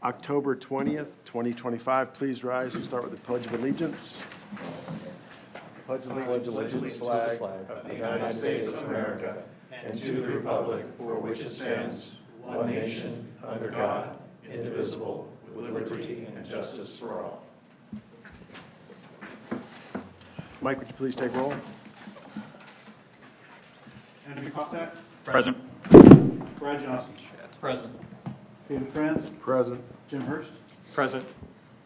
October 20th, 2025. Please rise and start with the Pledge of Allegiance. Pledge allegiance to the flag of the United States of America and to the republic for which it stands, one nation, under God, indivisible, with liberty and justice for all. Mike, would you please take roll? Andrew Cossack. Present. Brad Johnson. Present. David Franz. Present. Jim Hurst. Present.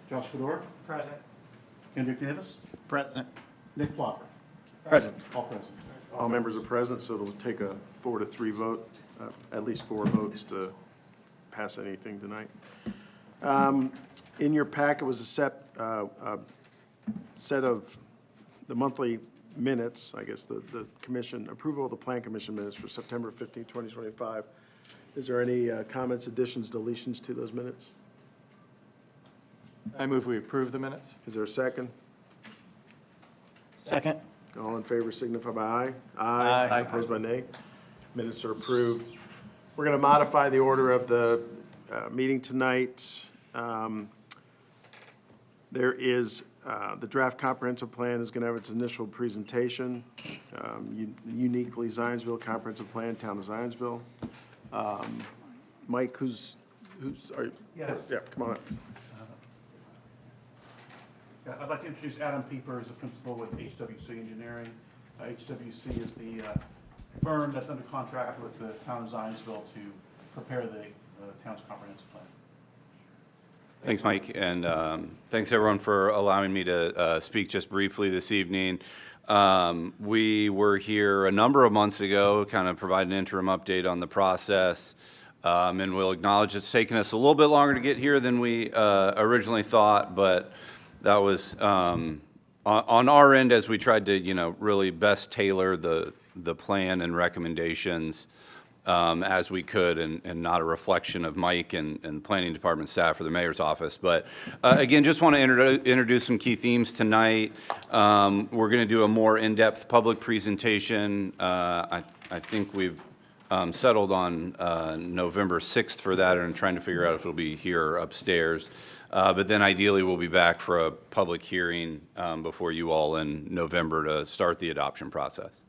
Josh Fedor. Present. Hendrick Davis. Present. Nick Plopper. Present. All present. All members are present, so it'll take a 4-3 vote, at least 4 votes to pass anything tonight. In your packet was a set of the monthly minutes, I guess, the commission, approval of the plan commission minutes for September 15, 2025. Is there any comments, additions, deletions to those minutes? I move we approve the minutes. Is there a second? Second. All in favor signify by aye. Aye. Opposed by nay. Minutes are approved. We're going to modify the order of the meeting tonight. There is, the draft comprehensive plan is going to have its initial presentation. Uniquely Zionsville Comprehensive Plan, Town of Zionsville. Mike, Yes. Yeah, come on up. I'd like to introduce Adam Pieper as a principal with HWC Engineering. HWC is the firm that's under contract with the town of Zionsville to prepare the town's comprehensive plan. Thanks, Mike, and thanks everyone for allowing me to speak just briefly this evening. We were here a number of months ago, kind of provide an interim update on the process, and we'll acknowledge it's taken us a little bit longer to get here than we originally thought, but that was on our end as we tried to, really best tailor the plan and recommendations as we could, and not a reflection of Mike and the planning department staff or the mayor's office. But again, just want to introduce some key themes tonight. We're going to do a more in-depth public presentation. I think we've settled on November 6th for that, and trying to figure out if it'll be here or upstairs. But then ideally we'll be back for a public hearing before you all in November to start the adoption process.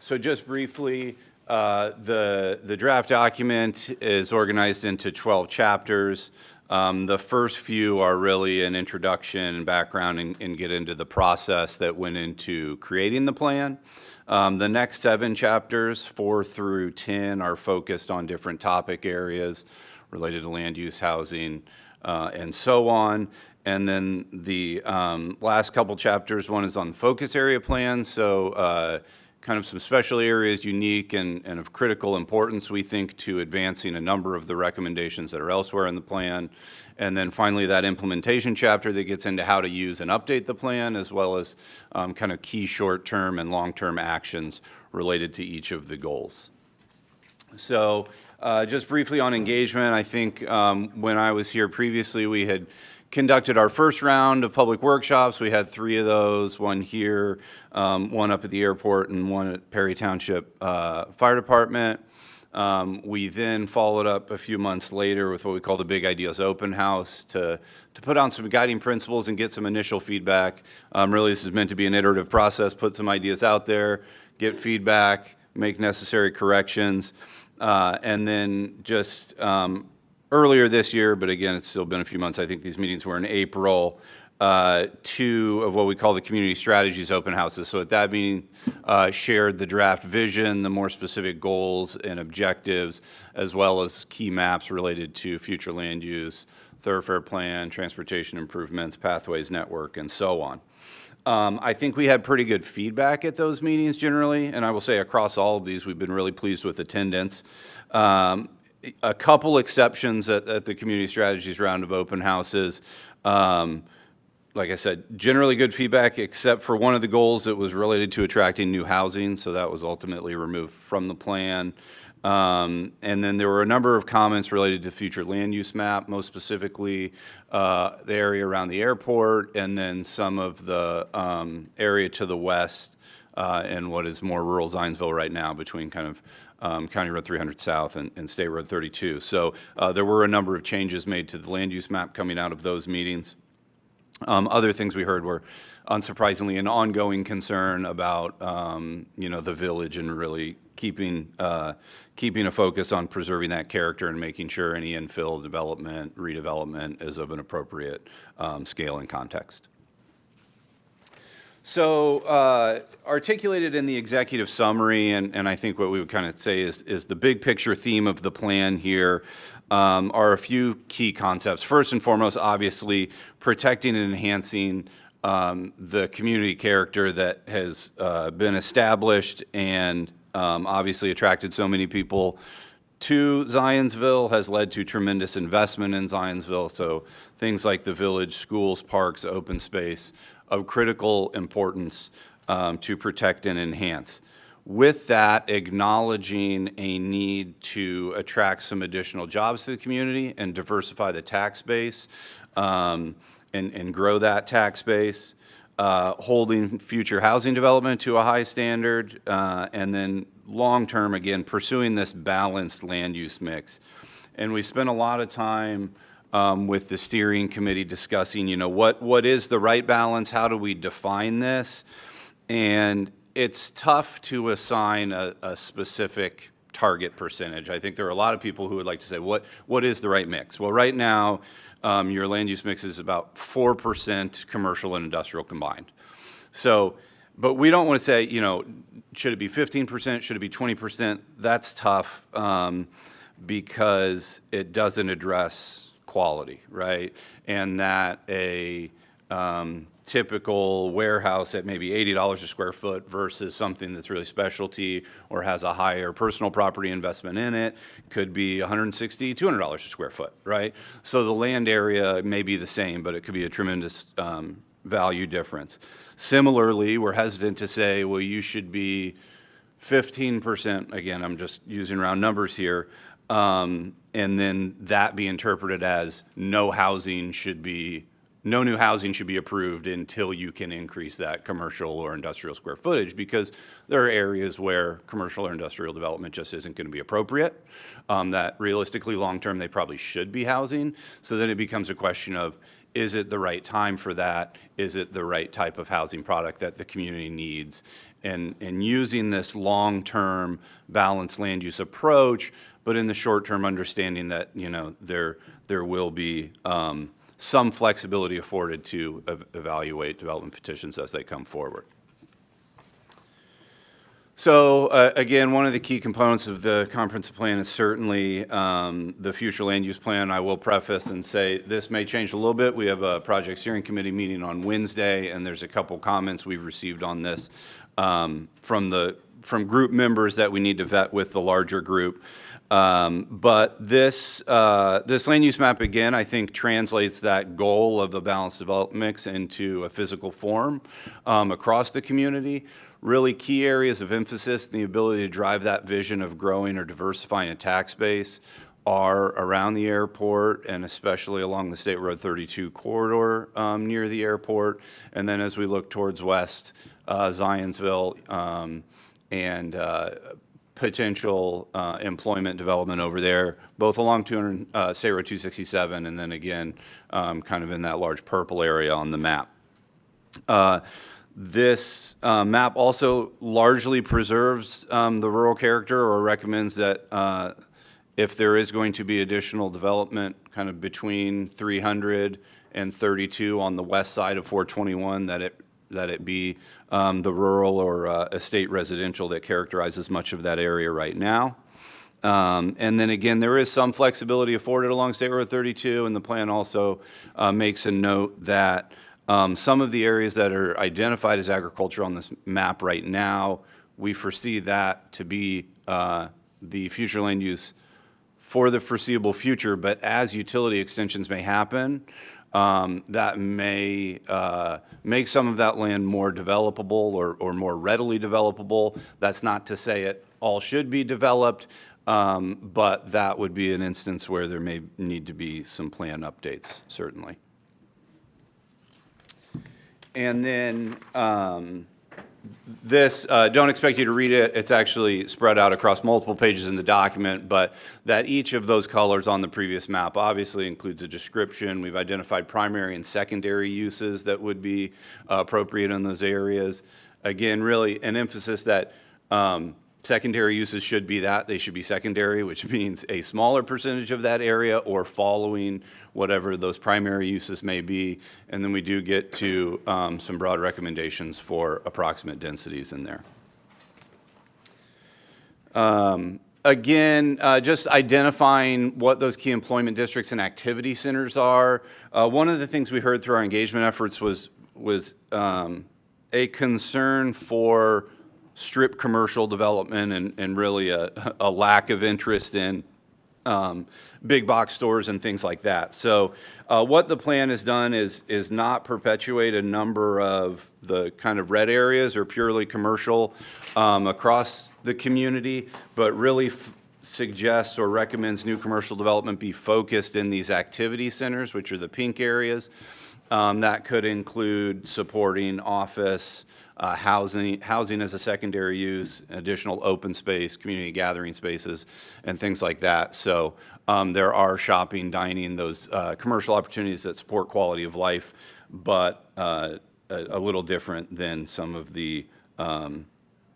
So just briefly, the draft document is organized into 12 chapters. The first few are really an introduction and background and get into the process that went into creating the plan. The next 7 chapters, 4 through 10, are focused on different topic areas related to land use, housing, and so on. And then the last couple chapters, one is on the focus area plan, so kind of some special areas unique and of critical importance, we think, to advancing a number of the recommendations that are elsewhere in the plan. And then finally, that implementation chapter that gets into how to use and update the plan, as well as kind of key short-term and long-term actions related to each of the goals. So just briefly on engagement, I think when I was here previously, we had conducted our first round of public workshops. We had 3 of those, one here, one up at the airport, and one at Perry Township Fire Department. We then followed up a few months later with what we call the Big Ideas Open House to put on some guiding principles and get some initial feedback. Really, this is meant to be an iterative process, put some ideas out there, get feedback, make necessary corrections, and then just earlier this year, but again, it's still been a few months. I think these meetings were in April, 2 of what we call the community strategies open houses. So at that meeting, shared the draft vision, the more specific goals and objectives, as well as key maps related to future land use, thoroughfare plan, transportation improvements, pathways network, and so on. I think we had pretty good feedback at those meetings generally, and I will say across all of these, we've been really pleased with attendance. A couple exceptions at the community strategies round of open houses. Like I said, generally good feedback, except for one of the goals that was related to attracting new housing, so that was ultimately removed from the plan. And then there were a number of comments related to future land use map, most specifically the area around the airport, and then some of the area to the west and what is more rural Zionsville right now, between kind of County Road 300 South and State Road 32. So there were a number of changes made to the land use map coming out of those meetings. Other things we heard were, unsurprisingly, an ongoing concern about, the village and really keeping a focus on preserving that character and making sure any infill development, redevelopment is of an appropriate scale and context. So articulated in the executive summary, and I think what we would kind of say is the big picture theme of the plan here are a few key concepts. First and foremost, obviously, protecting and enhancing the community character that has been established and obviously attracted so many people to Zionsville, has led to tremendous investment in Zionsville. So things like the village, schools, parks, open space, of critical importance to protect and enhance. With that, acknowledging a need to attract some additional jobs to the community and diversify the tax base and grow that tax base, holding future housing development to a high standard, and then long-term, again, pursuing this balanced land use mix. And we spent a lot of time with the steering committee discussing, what is the right balance? How do we define this? And it's tough to assign a specific target percentage. I think there are a lot of people who would like to say, what is the right mix? Well, right now, your land use mix is about 4% commercial and industrial combined. So, but we don't want to say, should it be 15%? Should it be 20%? That's tough because it doesn't address quality, right? And that a typical warehouse at maybe $80 a square foot versus something that's really specialty or has a higher personal property investment in it could be $160, $200 a square foot, right? So the land area may be the same, but it could be a tremendous value difference. Similarly, we're hesitant to say, well, you should be 15%, again, I'm just using round numbers here, and then that be interpreted as no new housing should be approved until you can increase that commercial or industrial square footage, because there are areas where commercial or industrial development just isn't going to be appropriate, that realistically long-term they probably should be housing. So then it becomes a question of, is it the right time for that? Is it the right type of housing product that the community needs? And using this long-term balanced land use approach, but in the short term understanding that there will be some flexibility afforded to evaluate development petitions as they come forward. So again, one of the key components of the comprehensive plan is certainly the future land use plan. I will preface and say this may change a little bit. We have a project steering committee meeting on Wednesday, and there's a couple comments we've received on this from group members that we need to vet with the larger group. But this land use map, again, I think translates that goal of a balanced development mix into a physical form across the community. Really key areas of emphasis, the ability to drive that vision of growing or diversifying a tax base are around the airport and especially along the State Road 32 corridor near the airport. And then as we look towards west, Zionsville and potential employment development over there, both along State Road 267 and then again, kind of in that large purple area on the map. This map also largely preserves the rural character or recommends that if there is going to be additional development kind of between 300 and 32 on the west side of 421, that it be the rural or estate residential that characterizes much of that area right now. And then again, there is some flexibility afforded along State Road 32, and the plan also makes a note that some of the areas that are identified as agriculture on this map right now, we foresee that to be the future land use for the foreseeable future, but as utility extensions may happen, that may make some of that land more developable or more readily developable. That's not to say it all should be developed, but that would be an instance where there may need to be some plan updates, certainly. And then This, don't expect you to read it. It's actually spread out across multiple pages in the document, but that each of those colors on the previous map obviously includes a description. We've identified primary and secondary uses that would be appropriate in those areas. Again, really an emphasis that secondary uses should be that. They should be secondary, which means a smaller percentage of that area or following whatever those primary uses may be. And then we do get to some broad recommendations for approximate densities in there. Again, just identifying what those key employment districts and activity centers are. One of the things we heard through our engagement efforts was a concern for strip commercial development and really a lack of interest in big box stores and things like that. So what the plan has done is not perpetuate a number of the kind of red areas or purely commercial across the community, but really suggests or recommends new commercial development be focused in these activity centers, which are the pink areas. That could include supporting office, housing as a secondary use, additional open space, community gathering spaces, and things like that. So there are shopping, dining, those commercial opportunities that support quality of life, but a little different than some of the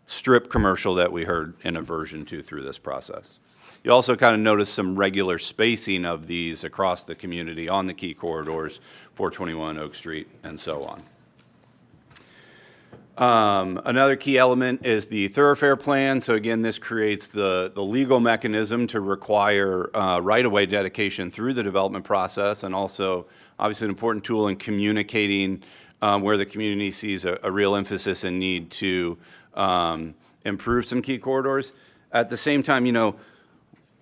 strip commercial that we heard in aversion to through this process. You also kind of notice some regular spacing of these across the community on the key corridors, 421 Oak Street, and so on. Another key element is the thoroughfare plan. So again, this creates the legal mechanism to require right-of-way dedication through the development process, and also obviously an important tool in communicating where the community sees a real emphasis and need to improve some key corridors. At the same time, you know,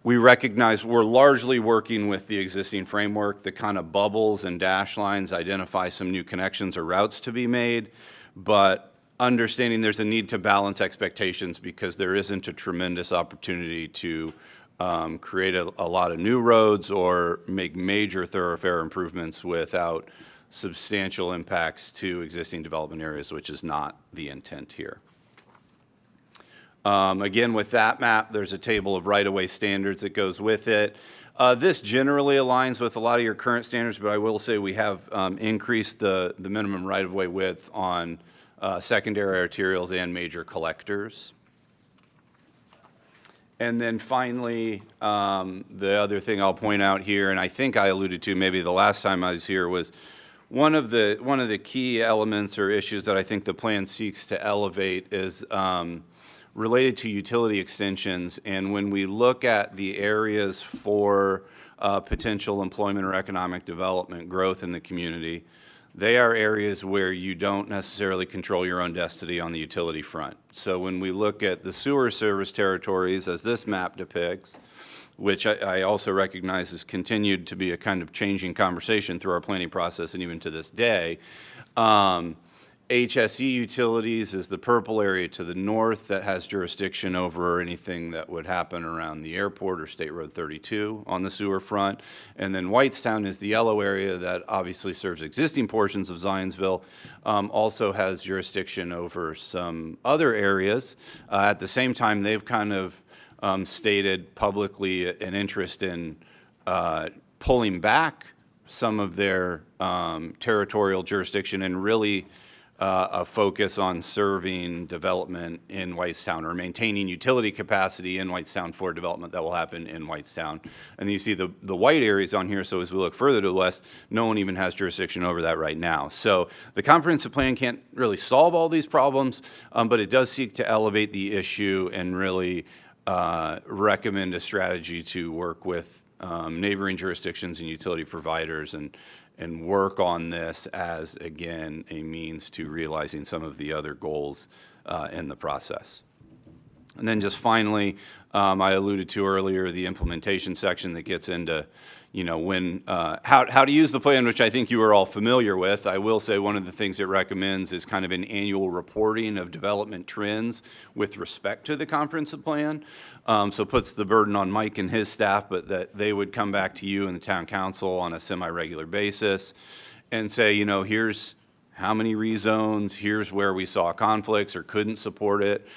we recognize we're largely working with the existing framework. The kind of bubbles and dash lines identify some new connections or routes to be made, but understanding there's a need to balance expectations because there isn't a tremendous opportunity to create a lot of new roads or make major thoroughfare improvements without substantial impacts to existing development areas, which is not the intent here. Again, with that map, there's a table of right-of-way standards that goes with it. This generally aligns with a lot of your current standards, but I will say we have increased the minimum right-of-way width on secondary arterials and major collectors. And then finally, the other thing I'll point out here, and I think I alluded to maybe the last time I was here, was one of the key elements or issues that I think the plan seeks to elevate is related to utility extensions. And when we look at the areas for potential employment or economic development growth in the community, they are areas where you don't necessarily control your own destiny on the utility front. So when we look at the sewer service territories, as this map depicts, which I also recognize has continued to be a kind of changing conversation through our planning process and even to this day, HSE Utilities is the purple area to the north that has jurisdiction over anything that would happen around the airport or State Road 32 on the sewer front. And then Whitestown is the yellow area that obviously serves existing portions of Zionsville, also has jurisdiction over some other areas. At the same time, they've kind of stated publicly an interest in pulling back some of their territorial jurisdiction and really a focus on serving development in Whitestown or maintaining utility capacity in Whitestown for development that will happen in Whitestown. And you see the white areas on here, so as we look further to the west, no one even has jurisdiction over that right now. So the comprehensive plan can't really solve all these problems, but it does seek to elevate the issue and really recommend a strategy to work with neighboring jurisdictions and utility providers and work on this as, again, a means to realizing some of the other goals in the process. And then just finally, I alluded to earlier the implementation section that gets into, you know, when, how to use the plan, which I think you are all familiar with. I will say one of the things it recommends is kind of an annual reporting of development trends with respect to the comprehensive plan. So puts the burden on Mike and his staff, but that they would come back to you and the town council on a semi-regular basis and say, you know, here's how many rezones, here's where we saw conflicts or couldn't support it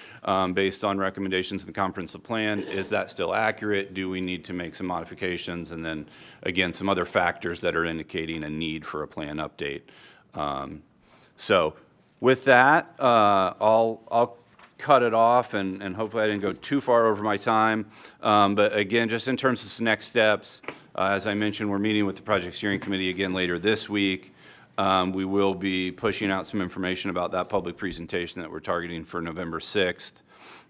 based on recommendations in the comprehensive plan. Is that still accurate? Do we need to make some modifications? And then, again, some other factors that are indicating a need for a plan update. So with that, I'll cut it off, and hopefully I didn't go too far over my time. But again, just in terms of some next steps, as I mentioned, we're meeting with the Project Steering Committee again later this week. We will be pushing out some information about that public presentation that we're targeting for November 6th,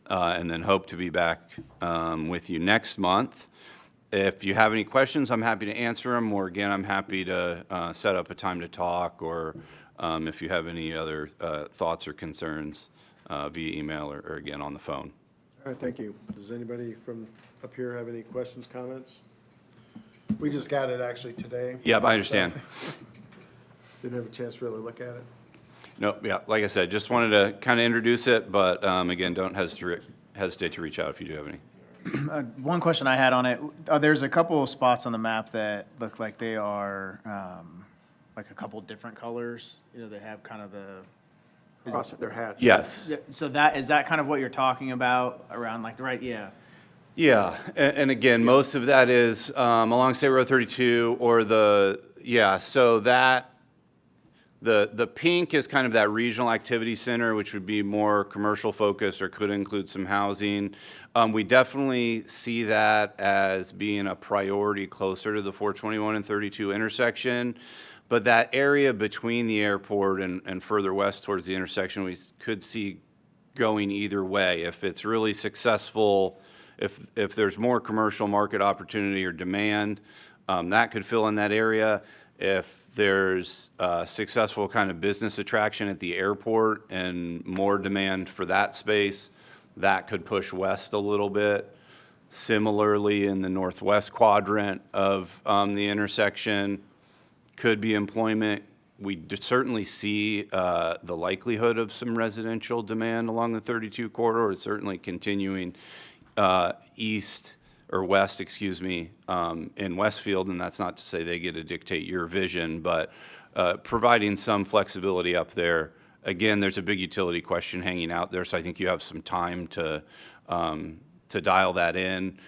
and then hope to be back with you next month. If you have any questions, I'm happy to answer them, or again, I'm happy to set up a time to talk, or if you have any other thoughts or concerns via email or again on the phone. All right, thank you. Does anybody from up here have any questions, comments? We just got it actually today. Yeah, I understand. Didn't have a chance to really look at it. No, yeah, like I said, just wanted to kind of introduce it, but again, don't hesitate to reach out if you do have any. One question I had on it, there's a couple of spots on the map that look like they are like a couple different colors. You know, they have kind of the. Cross their hats. Yes. So that is that kind of what you're talking about around like the right? Yeah. Yeah, and again, most of that is along State Road 32 or so that the pink is kind of that regional activity center, which would be more commercial focused or could include some housing. We definitely see that as being a priority closer to the 421 and 32 intersection. But that area between the airport and further west towards the intersection, we could see going either way. If it's really successful, if there's more commercial market opportunity or demand, that could fill in that area. If there's successful kind of business attraction at the airport and more demand for that space, that could push west a little bit. Similarly, in the northwest quadrant of the intersection, could be employment. We certainly see the likelihood of some residential demand along the 32 corridor. It's certainly continuing east or west, excuse me, in Westfield, and that's not to say they get to dictate your vision, but providing some flexibility up there. Again, there's a big utility question hanging out there, so I think you have some time to dial that in.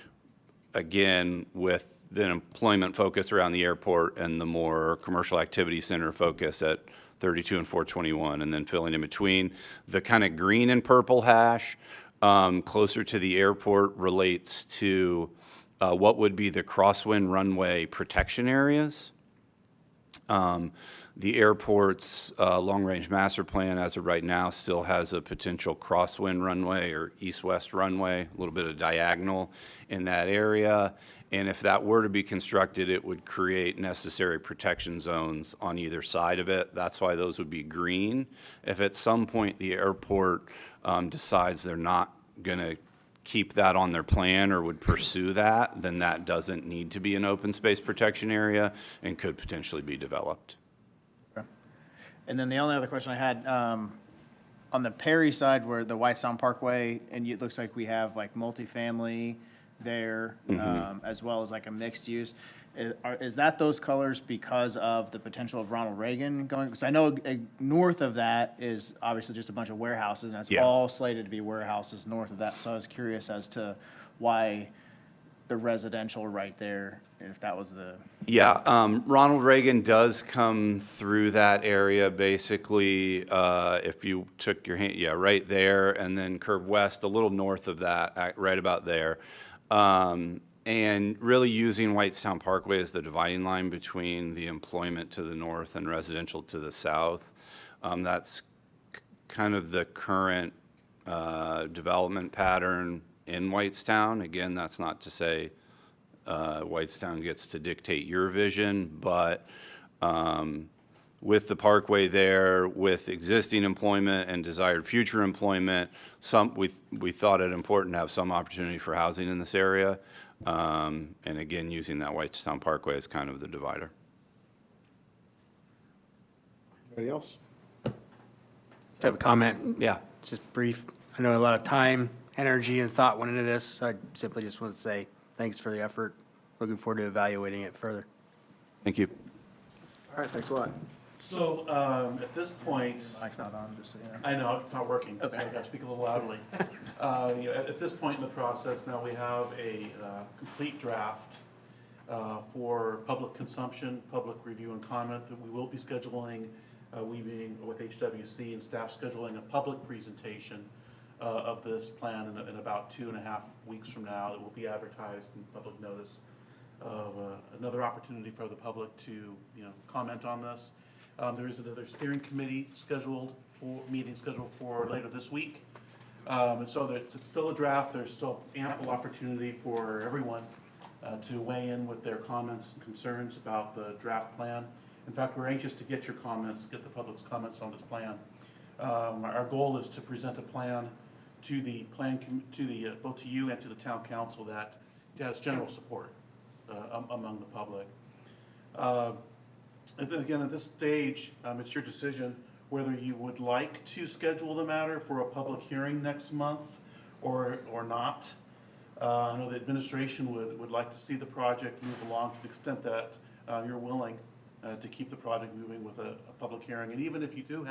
Again, with the employment focus around the airport and the more commercial activity center focus at 32 and 421, and then filling in between. The kind of green and purple hash closer to the airport relates to what would be the crosswind runway protection areas. The airport's long-range master plan, as of right now, still has a potential crosswind runway or east-west runway, a little bit of diagonal in that area. And if that were to be constructed, it would create necessary protection zones on either side of it. That's why those would be green. If at some point the airport decides they're not going to keep that on their plan or would pursue that, then that doesn't need to be an open space protection area and could potentially be developed. Okay. And then the only other question I had, on the Perry side where the Whitestown Parkway, and it looks like we have like multifamily there, as well as like a mixed use. Is that those colors because of the potential of Ronald Reagan going? Because I know north of that is obviously just a bunch of warehouses, and it's all slated to be warehouses north of that. So I was curious as to why the residential right there, if that was the... Yeah, Ronald Reagan does come through that area, basically, if you took your hand, right there, and then curve west a little north of that, right about there. And really using Whitestown Parkway as the dividing line between the employment to the north and residential to the south. That's kind of the current development pattern in Whitestown. Again, that's not to say Whitestown gets to dictate your vision, but with the parkway there, with existing employment and desired future employment, we thought it important to have some opportunity for housing in this area. And again, using that Whitestown Parkway as kind of the divider. Anybody else? I have a comment. Yeah. It's just brief. I know a lot of time, energy, and thought went into this. I simply just want to say thanks for the effort. Looking forward to evaluating it further. Thank you. All right, thanks a lot. So, at this point, Mic's not on, just so you know. I know, it's not working, so Okay. I gotta speak a little loudly. At this point in the process, now we have a complete draft for public consumption, public review and comment, that we will be scheduling, we being with HWC and staff scheduling a public presentation of this plan in about 2.5 weeks from now, that will be advertised in public notice of another opportunity for the public to, comment on this. There is another steering committee meeting scheduled for later this week. And so it's still a draft, there's still ample opportunity for everyone to weigh in with their comments and concerns about the draft plan. In fact, we're anxious to get your comments, get the public's comments on this plan. Our goal is to present a plan to the both to you and to the town council that has general support among the public. And then again, at this stage, it's your decision whether you would like to schedule the matter for a public hearing next month or not. I know the administration would like to see the project move along to the extent that you're willing to keep the project moving with a public hearing. And even if you do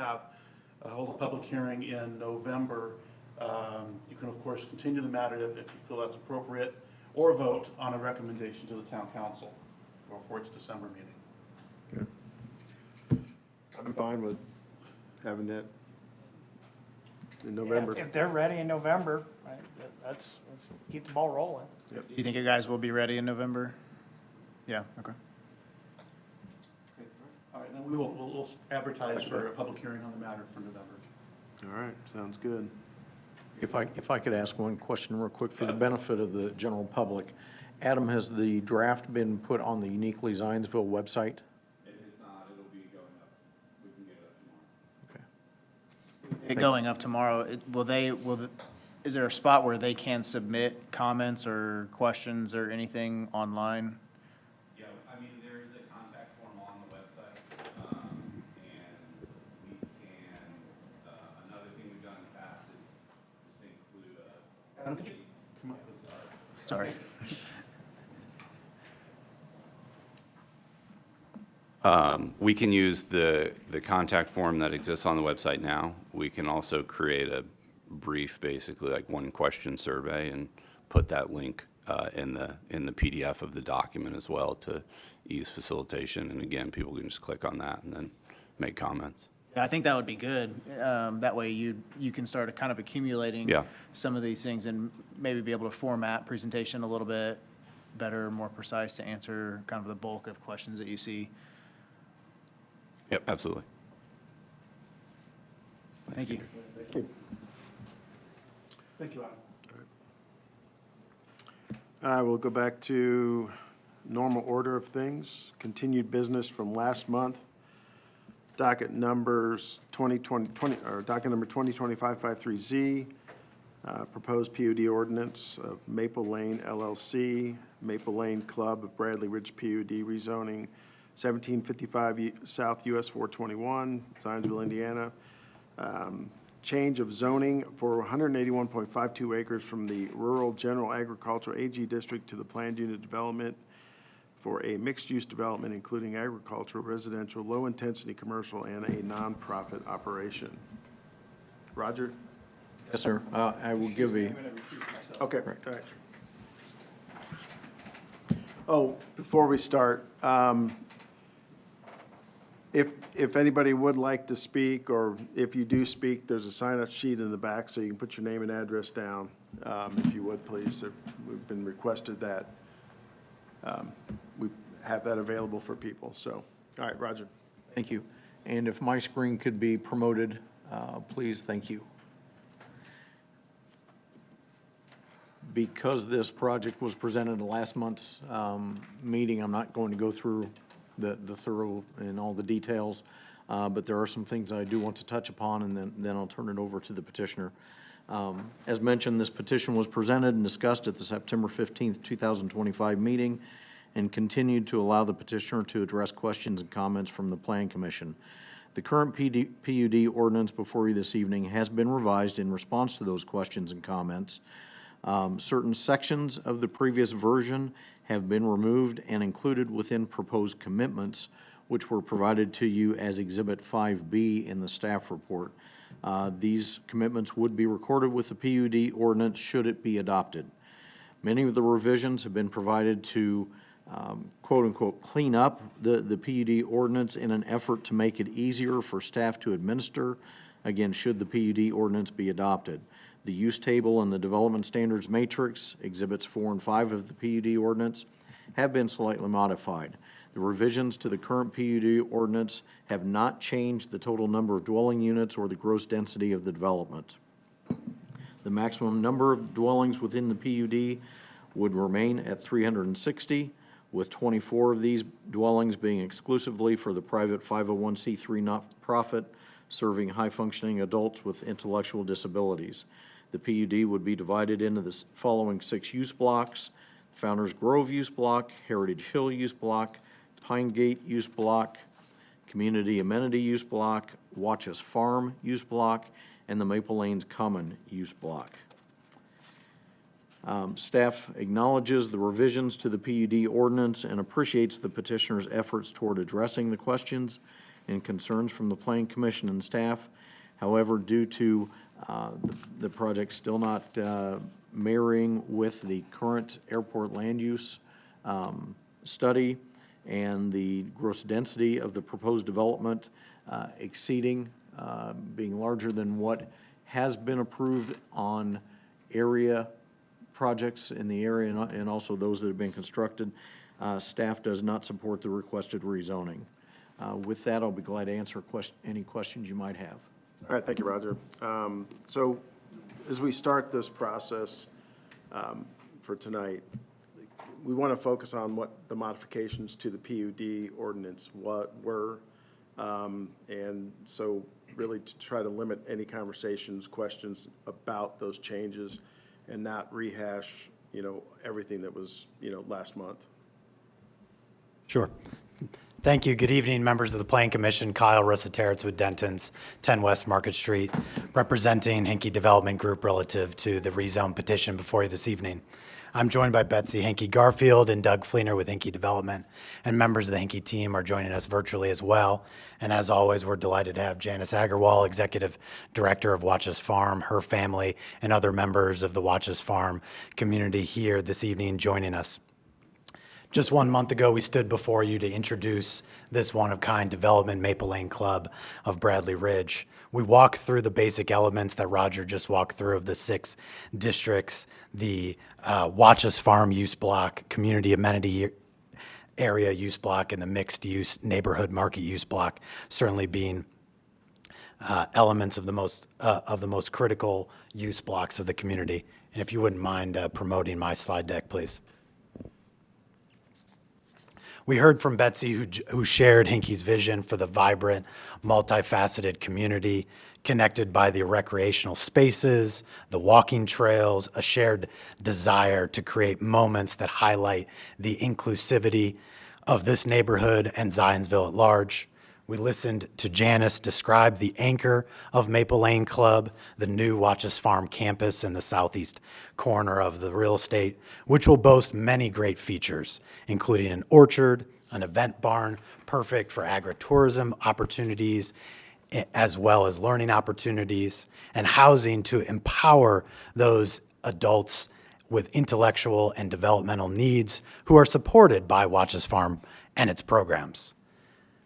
hold a public hearing in November, you can of course continue the matter if you feel that's appropriate, or vote on a recommendation to the town council for its December meeting. I'm fine with having that in November. If they're ready in November, right, let's keep the ball rolling. Do you think you guys will be ready in November? Yeah, okay. All right, then we'll advertise for a public hearing on the matter for November. All right, sounds good. If I could ask one question real quick for the benefit of the general public. Adam, has the draft been put on the Uniquely Zionsville website? It is not, it'll be going up. We can get it up tomorrow. Okay. It going up tomorrow, is there a spot where they can submit comments or questions or anything online? Yeah, I mean, there is a contact form on the website, and we can, another thing we've done in the past is just include Adam, could you come up with, Sorry. We can use the contact form that exists on the website now. We can also create a brief, basically like one question survey, and put that link in the PDF of the document as well to ease facilitation. And again, people can just click on that and then make comments. Yeah, I think that would be good. That way you can start kind of accumulating Yeah. some of these things and maybe be able to format presentation a little bit better, more precise to answer kind of the bulk of questions that you see. Yep, absolutely. Thank you. Thank you. thank you, Adam. We'll go back to normal order of things. Continued business from last month. Docket numbers 2025-53Z, proposed PUD ordinance of Maple Lane LLC, Maple Lane Club of Bradley Ridge PUD rezoning, 1755 South US 421, Zionsville, Indiana. Change of zoning for 181.52 acres from the Rural General Agricultural AG District to the Planned Unit Development for a mixed-use development including agricultural, residential, low-intensity commercial, and a nonprofit operation. Roger? Yes, sir. I will give a, Okay, all right. Oh, before we start, if anybody would like to speak, or if you do speak, there's a sign-up sheet in the back, so you can put your name and address down, if you would, please. We've been requested that. We have that available for people, so, all right, Roger. thank you. And if my screen could be promoted, please, thank you. Because this project was presented in last month's meeting, I'm not going to go through the thorough and all the details, but there are some things I do want to touch upon, and then I'll turn it over to the petitioner. As mentioned, this petition was presented and discussed at the September 15th, 2025 meeting, and continued to allow the petitioner to address questions and comments from the Plan Commission. The current PUD ordinance before you this evening has been revised in response to those questions and comments. Certain sections of the previous version have been removed and included within proposed commitments, which were provided to you as Exhibit 5B in the staff report. These commitments would be recorded with the PUD ordinance should it be adopted. Many of the revisions have been provided to quote-unquote clean up the PUD ordinance in an effort to make it easier for staff to administer, again, should the PUD ordinance be adopted. The use table and the development standards matrix, Exhibits 4 and 5 of the PUD ordinance, have been slightly modified. The revisions to the current PUD ordinance have not changed the total number of dwelling units or the gross density of the development. The maximum number of dwellings within the PUD would remain at 360, with 24 of these dwellings being exclusively for the private 501c3 not-for-profit serving high-functioning adults with intellectual disabilities. The PUD would be divided into the following 6 use blocks: Founders Grove Use Block, Heritage Hill Use Block, Pine Gate Use Block, Community Amenity Use Block, Watches Farm Use Block, and the Maple Lanes Common Use Block. Staff acknowledges the revisions to the PUD ordinance and appreciates the petitioner's efforts toward addressing the questions and concerns from the Planning Commission and staff. However, due to the project still not marrying with the current airport land use study and the gross density of the proposed development exceeding, being larger than what has been approved on area projects in the area and also those that have been constructed, staff does not support the requested rezoning. With that, I'll be glad to answer any questions you might have. All right, thank you, Roger. So as we start this process for tonight, we want to focus on what the modifications to the PUD ordinance were. And so really to try to limit any conversations, questions about those changes and not rehash, everything that was, last month. Sure. Thank you. Good evening, members of the Planning Commission. Kyle Russaterritz with Denton's, 10 West Market Street, representing Hinkie Development Group relative to the rezone petition before you this evening. I'm joined by Betsy Hinkie Garfield and Doug Fleener with Hinkie Development, and members of the Hinkie team are joining us virtually as well. And as always, we're delighted to have Janice Agarwal, Executive Director of Watches Farm, her family, and other members of the Watches Farm community here this evening joining us. Just 1 month ago, we stood before you to introduce this one-of-kind development, Maple Lane Club of Bradley Ridge. We walked through the basic elements that Roger just walked through of the 6 districts, the Watches Farm use block, community amenity area use block, and the mixed-use neighborhood market use block, certainly being elements of the most critical use blocks of the community. And if you wouldn't mind promoting my slide deck, please. We heard from Betsy, who shared Hinkie's vision for the vibrant, multifaceted community connected by the recreational spaces, the walking trails, a shared desire to create moments that highlight the inclusivity of this neighborhood and Zionsville at large. We listened to Janice describe the anchor of Maple Lane Club, the new Watches Farm campus in the southeast corner of the real estate, which will boast many great features, including an orchard, an event barn, perfect for agritourism opportunities, as well as learning opportunities, and housing to empower those adults with intellectual and developmental needs who are supported by Watches Farm and its programs.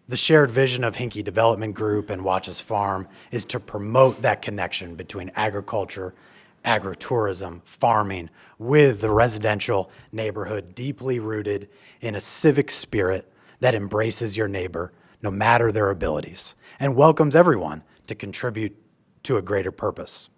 The shared vision of Hinkie Development Group and Watches Farm is to promote that connection between agriculture, agritourism, farming, with the residential neighborhood deeply rooted in a civic spirit that embraces your neighbor, no matter their abilities, and welcomes everyone to contribute to a greater purpose.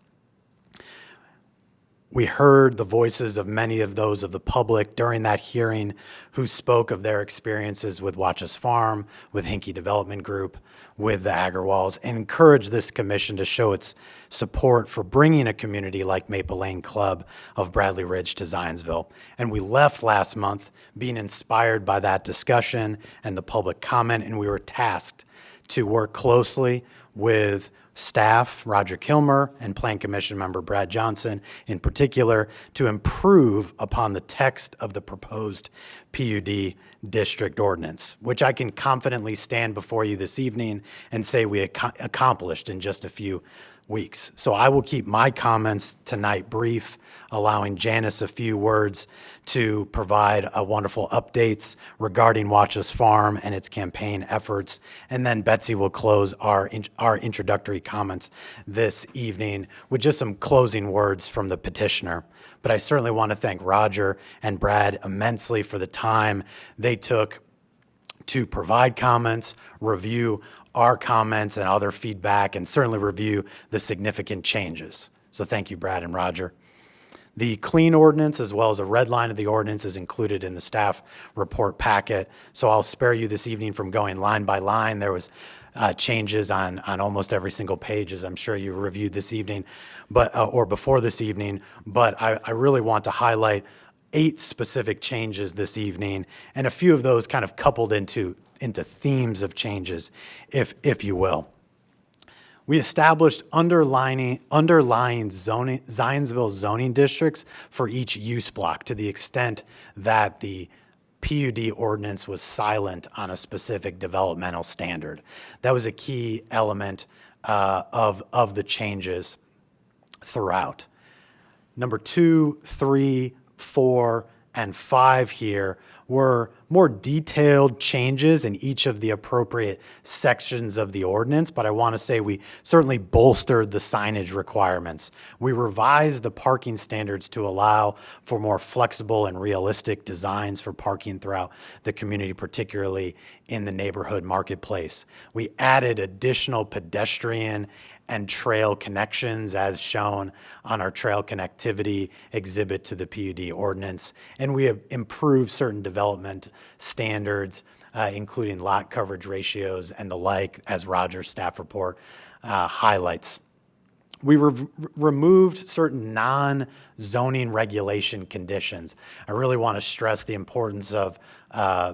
We heard the voices of many of those of the public during that hearing who spoke of their experiences with Watches Farm, with Hinkie Development Group, with the Agarwals, and encouraged this commission to show its support for bringing a community like Maple Lane Club of Bradley Ridge to Zionsville. And we left last month being inspired by that discussion and the public comment, and we were tasked to work closely with staff, Roger Kilmer, and Plan Commission member Brad Johnson in particular, to improve upon the text of the proposed PUD district ordinance, which I can confidently stand before you this evening and say we accomplished in just a few weeks. So I will keep my comments tonight brief, allowing Janice a few words to provide wonderful updates regarding Watch's Farm and its campaign efforts. And then Betsy will close our introductory comments this evening with just some closing words from the petitioner. But I certainly want to thank Roger and Brad immensely for the time they took to provide comments, review our comments and other feedback, and certainly review the significant changes. So thank you, Brad and Roger. The clean ordinance, as well as a red line of the ordinance, is included in the staff report packet. So I'll spare you this evening from going line by line. There was changes on almost every single page, as I'm sure you reviewed this evening, but or before this evening. But I really want to highlight 8 specific changes this evening, and a few of those kind of coupled into themes of changes, if you will. We established underlying zoning, Zionsville zoning districts for each use block to the extent that the PUD ordinance was silent on a specific developmental standard. That was a key element of the changes throughout. Number 2, 3, 4, and 5 here were more detailed changes in each of the appropriate sections of the ordinance, but I want to say we certainly bolstered the signage requirements. We revised the parking standards to allow for more flexible and realistic designs for parking throughout the community, particularly in the neighborhood marketplace. We added additional pedestrian and trail connections as shown on our trail connectivity exhibit to the PUD ordinance. And we have improved certain development standards, including lot coverage ratios and the like, as Roger's staff report highlights. We removed certain non-zoning regulation conditions. I really want to stress the importance of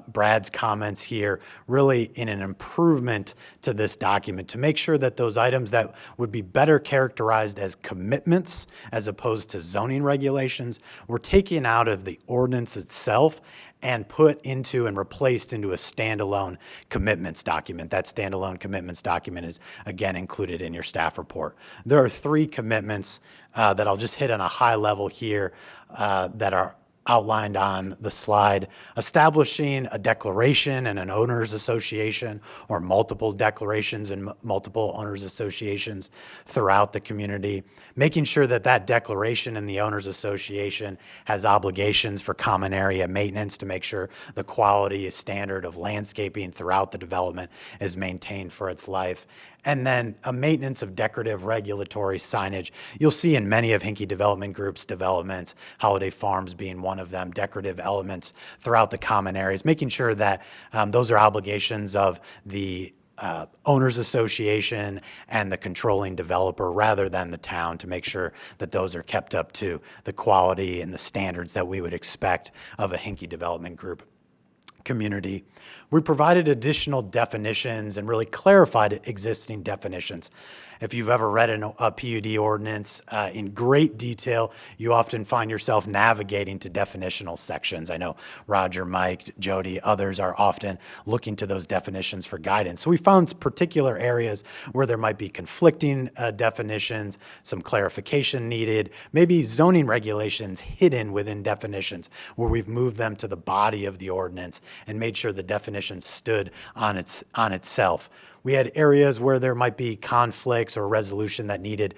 Brad's comments here, really in an improvement to this document to make sure that those items that would be better characterized as commitments as opposed to zoning regulations were taken out of the ordinance itself and put into and replaced into a standalone commitments document. That standalone commitments document is, again, included in your staff report. There are 3 commitments that I'll just hit on a high level here that are outlined on the slide. Establishing a declaration and an owners association, or multiple declarations and multiple owners associations throughout the community. Making sure that that declaration and the owners association has obligations for common area maintenance to make sure the quality standard of landscaping throughout the development is maintained for its life. And then a maintenance of decorative regulatory signage. You'll see in many of Hinkey Development Group's developments, Holiday Farms being one of them, decorative elements throughout the common areas, making sure that those are obligations of the owners association and the controlling developer rather than the town, to make sure that those are kept up to the quality and the standards that we would expect of a Hinkey Development Group community. We provided additional definitions and really clarified existing definitions. If you've ever read a PUD ordinance in great detail, you often find yourself navigating to definitional sections. I know Roger, Mike, Jody, others are often looking to those definitions for guidance. So we found particular areas where there might be conflicting definitions, some clarification needed, maybe zoning regulations hidden within definitions, where we've moved them to the body of the ordinance and made sure the definition stood on itself. We had areas where there might be conflicts or resolution that needed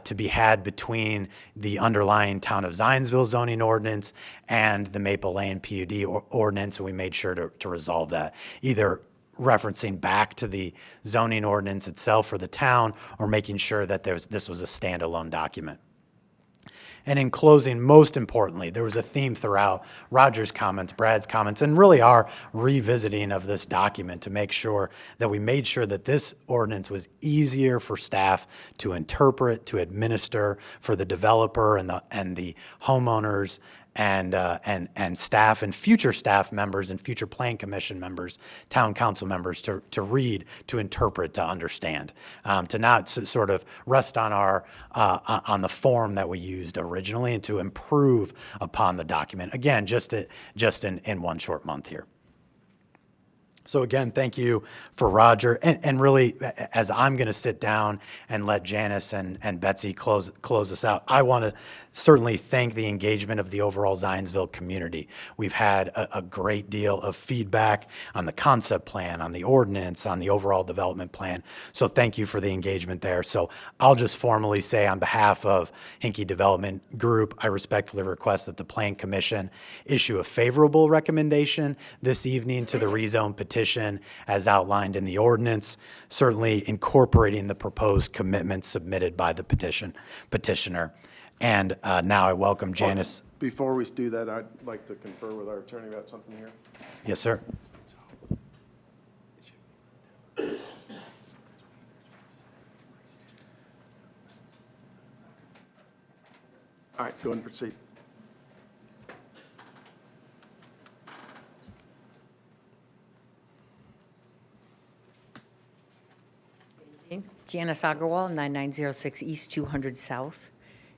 to be had between the underlying Town of Zionsville zoning ordinance and the Maple Lane PUD ordinance, and we made sure to resolve that, either referencing back to the zoning ordinance itself for the town or making sure that this was a standalone document. And in closing, most importantly, there was a theme throughout Roger's comments, Brad's comments, and really our revisiting of this document to make sure that we made sure that this ordinance was easier for staff to interpret, to administer, for the developer and the homeowners and staff and future staff members and future plan commission members, town council members to read, to interpret, to understand, to not sort of rest on on the form that we used originally, and to improve upon the document. Again, just in one short month here. So again, thank you for Roger. And really, as I'm going to sit down and let Janice and Betsy close us out, I want to certainly thank the engagement of the overall Zionsville community. We've had a great deal of feedback on the concept plan, on the ordinance, on the overall development plan. So thank you for the engagement there. So I'll just formally say on behalf of Hinkie Development Group, I respectfully request that the Plan Commission issue a favorable recommendation this evening to the rezone petition as outlined in the ordinance, certainly incorporating the proposed commitments submitted by the petitioner. And now I welcome Janice. Before we do that, I'd like to confer with our attorney about something here. Yes, sir. All right, go ahead and proceed. Janice Agarwal, 9906 East 200 South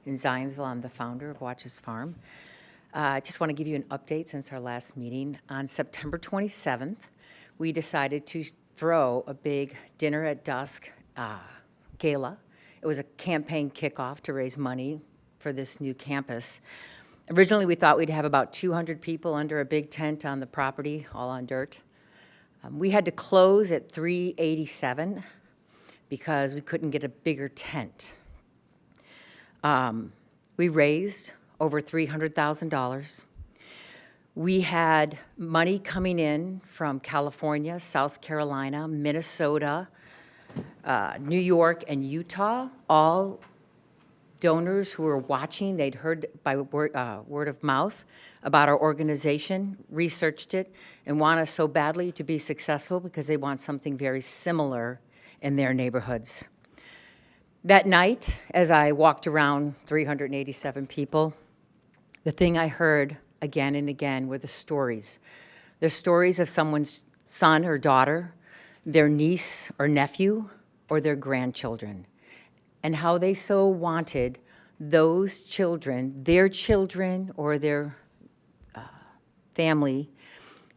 in Zionsville. I'm the founder of Watches Farm. I just want to give you an update since our last meeting. On September 27th, we decided to throw a big dinner at dusk gala. It was a campaign kickoff to raise money for this new campus. Originally, we thought we'd have about 200 people under a big tent on the property, all on dirt. We had to close at 3:87 because we couldn't get a bigger tent. We raised over $300,000. We had money coming in from California, South Carolina, Minnesota, New York, and Utah, all donors who were watching. They'd heard by word of mouth about our organization, researched it, and want us so badly to be successful because they want something very similar in their neighborhoods. That night, as I walked around 387 people, the thing I heard again and again were the stories of someone's son or daughter, their niece or nephew, or their grandchildren, and how they so wanted those children, their children or their family,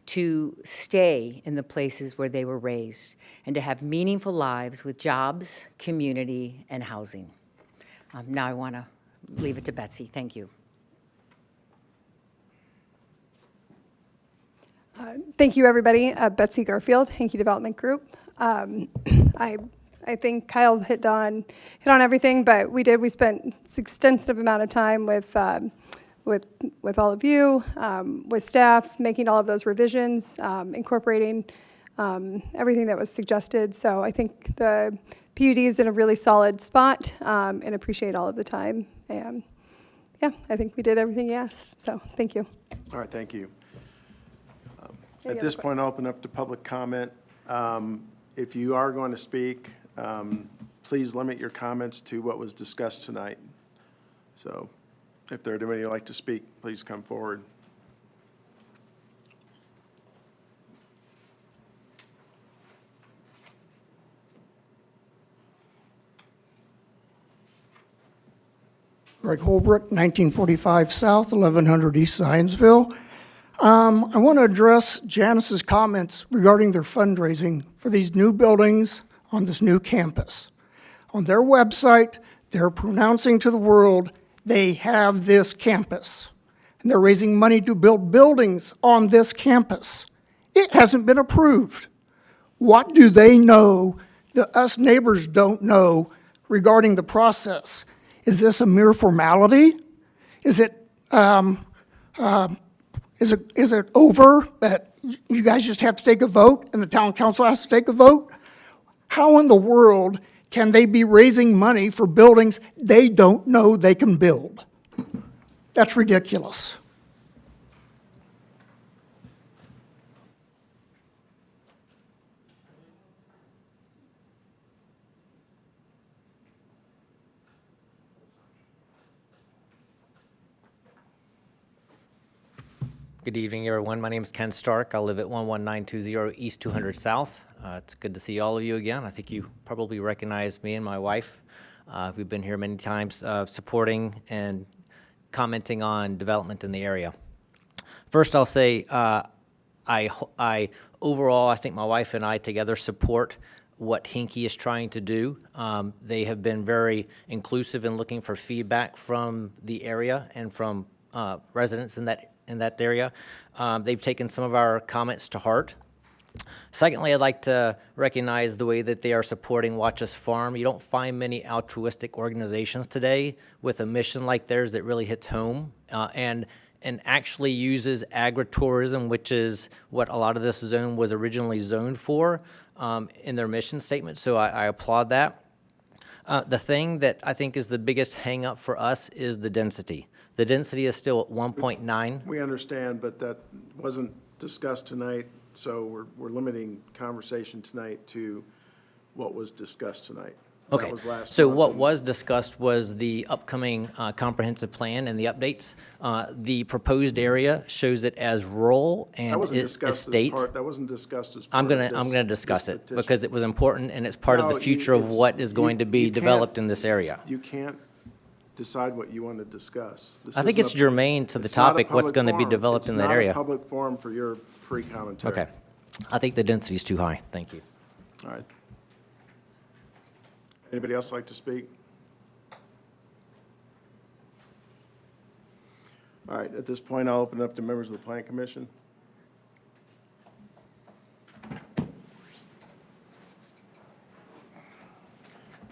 to stay in the places where they were raised and to have meaningful lives with jobs, community, and housing. Now I want to leave it to Betsy. Thank you. Thank you, everybody. Betsy Garfield, Hinkie Development Group. I think Kyle hit on everything, but we spent an extensive amount of time with all of you, with staff, making all of those revisions, incorporating everything that was suggested. So I think the PUD is in a really solid spot, and appreciate all of the time. And yeah, I think we did everything you asked. So thank you. All right, thank you. At this point, I'll open up to public comment. If you are going to speak, please limit your comments to what was discussed tonight. So if there are anybody who'd like to speak, please come forward. Greg Holbrook, 1945 South, 1100 East Zionsville. I want to address Janice's comments regarding their fundraising for these new buildings on this new campus. On their website, they're pronouncing to the world they have this campus, and they're raising money to build buildings on this campus. It hasn't been approved. What do they know that us neighbors don't know regarding the process? Is this a mere formality? Is it over that you guys just have to take a vote and the town council has to take a vote? How in the world can they be raising money for buildings they don't know they can build? That's ridiculous. Good evening, everyone. My name is Ken Stark. I live at 11920 East 200 South. It's good to see all of you again. I think you probably recognize me and my wife. We've been here many times supporting and commenting on development in the area. First, I'll say Overall, I think my wife and I together support what Hinkie is trying to do. They have been very inclusive in looking for feedback from the area and from residents in that area. They've taken some of our comments to heart. Secondly, I'd like to recognize the way that they are supporting Watch Us Farm. You don't find many altruistic organizations today with a mission like theirs that really hits home and actually uses agritourism, which is what a lot of this zone was originally zoned for, in their mission statement. So I applaud that. The thing that I think is the biggest hang-up for us is the density. The density is still at 1.9. We understand, but that wasn't discussed tonight, so we're limiting conversation tonight to what was discussed tonight. Okay, That was last so month, what and was discussed was the upcoming comprehensive plan and the updates. The proposed area shows it as rural That and wasn't discussed as estate. part, that wasn't discussed as part I'm of gonna, this- I'm gonna discuss this it petition. because it was important and it's part of No, the future of it's- what is going to be you can't- developed in this area. You can't decide what you want to discuss. This I think isn't it's a- germane to the it's not a topic, what's public gonna be forum. developed in that area. It's not a public forum for your free commentary. Okay, I think the density is too high. Thank you. All right. Anybody else like to speak? All right, at this point, I'll open it up to members of the Plan Commission.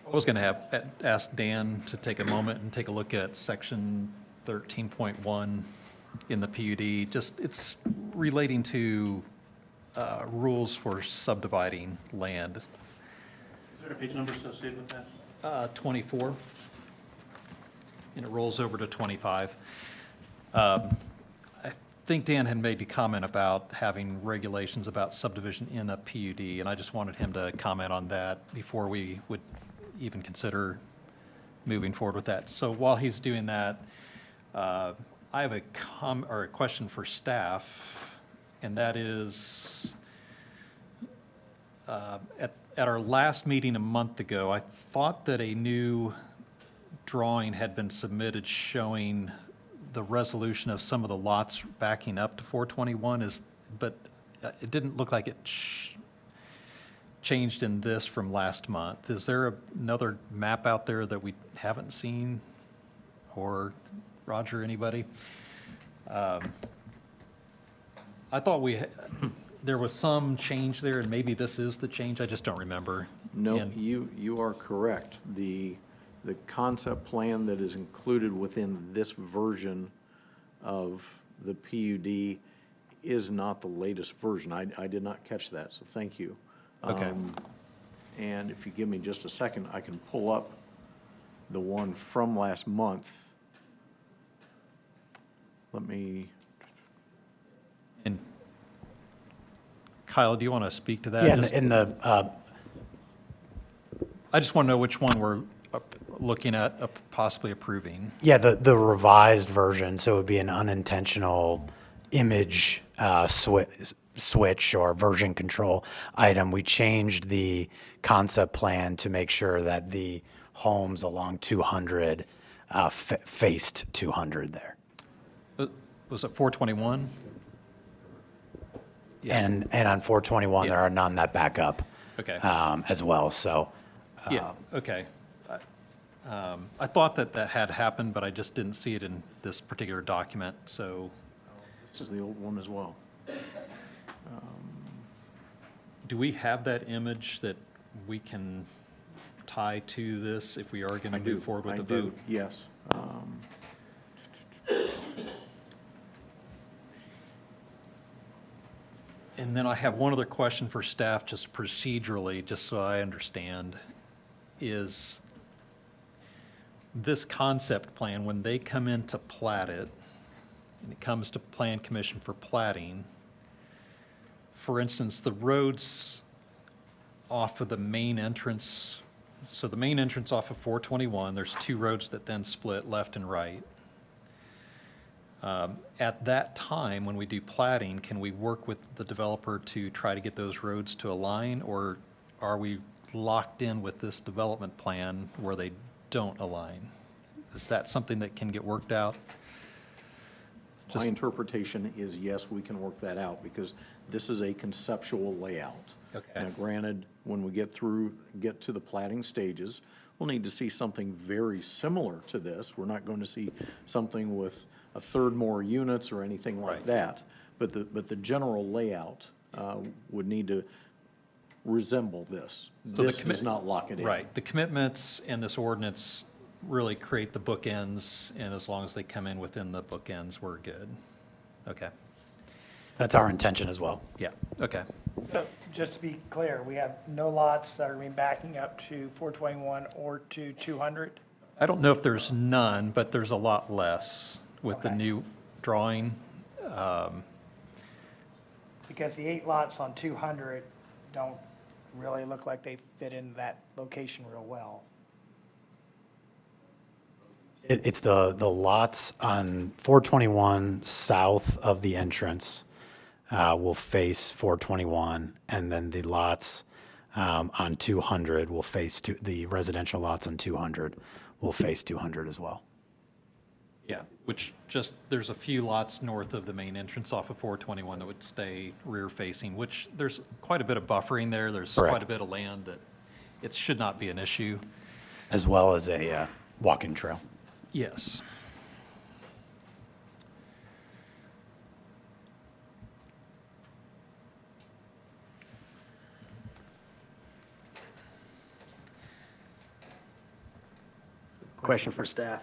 I was going to ask Dan to take a moment and take a look at section 13.1 in the PUD. Just, it's relating to rules for subdividing land. Is there a page number associated with that? 24, and it rolls over to 25. I think Dan had made the comment about having regulations about subdivision in a PUD, and I just wanted him to comment on that before we would even consider moving forward with that. So while he's doing that, I have a question for staff, and that is, at our last meeting a month ago, I thought that a new drawing had been submitted showing the resolution of some of the lots backing up to 421 but it didn't look like it changed in this from last month. Is there another map out there that we haven't seen? Or Roger, anybody? I thought there was some change there, and maybe this is the change. I just don't remember. No, And- you are correct. The concept plan that is included within this version of the PUD is not the latest version. I did not catch that, so thank you. Okay. And if you give me just a second, I can pull up the one from last month. Let me, And Kyle, do you want to speak to that? Yeah, Just- in the, I just want to know which one we're looking at possibly approving. yeah, the revised version, so it would be an unintentional image switch or version control item. We changed the concept plan to make sure that the homes along 200 faced 200 there. Was it 421? Yeah. And on 421, there Yeah. are none that back up Okay. as well, so. Yeah, okay. I thought that had happened, but I just didn't see it in this particular document, so this is the old one as well. do we have that image that we can tie to this if we are going to move forward with the vote? Yes. And then I have one other question for staff, just procedurally, just so I understand, is this concept plan, when they come in to plat it, and it comes to Plan Commission for platting, for instance, the roads off of the main entrance, so the main entrance off of 421, there's two roads that then split left and right. At that time, when we do platting, can we work with the developer to try to get those roads to align, or are we locked in with this development plan where they don't align? Is that something that can get worked out? My interpretation is, yes, we can work that out, because this is a conceptual layout. Okay. Now, granted, when we get to the plating stages, we'll need to see something very similar to this. We're not going to see something with a third more units or anything like Right. that. But the general layout would need to resemble this. So the This does not lock it in. Right. The commitments in this ordinance really create the bookends, and as long as they come in within the bookends, we're good. Okay. That's our intention as well. Yeah, okay. So, just to be clear, we have no lots that are going to be backing up to 421 or to 200? I don't know if there's none, but there's a lot less with the Okay. new drawing. Because the 8 lots on 200 don't really look like they fit in that location real well. It's the lots on 421 south of the entrance will face 421, and then the lots on 200 will face, the residential lots on 200 will face 200 as well. Yeah, which just, there's a few lots north of the main entrance off of 421 that would stay rear facing, which there's quite a bit of buffering there. There's Correct. quite a bit of land that it should not be an issue. As well as a walking trail. Yes. Question for staff.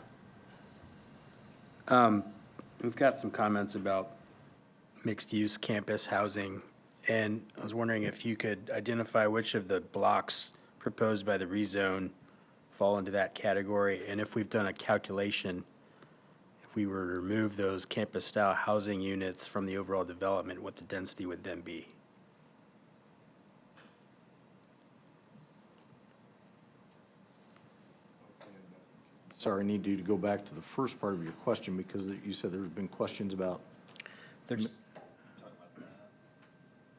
We've got some comments about mixed-use campus housing, and I was wondering if you could identify which of the blocks proposed by the rezone fall into that category, and if we've done a calculation, if we were to remove those campus-style housing units from the overall development, what the density would then be? Sorry, I need you to go back to the first part of your question, because you said there's been questions about, There's.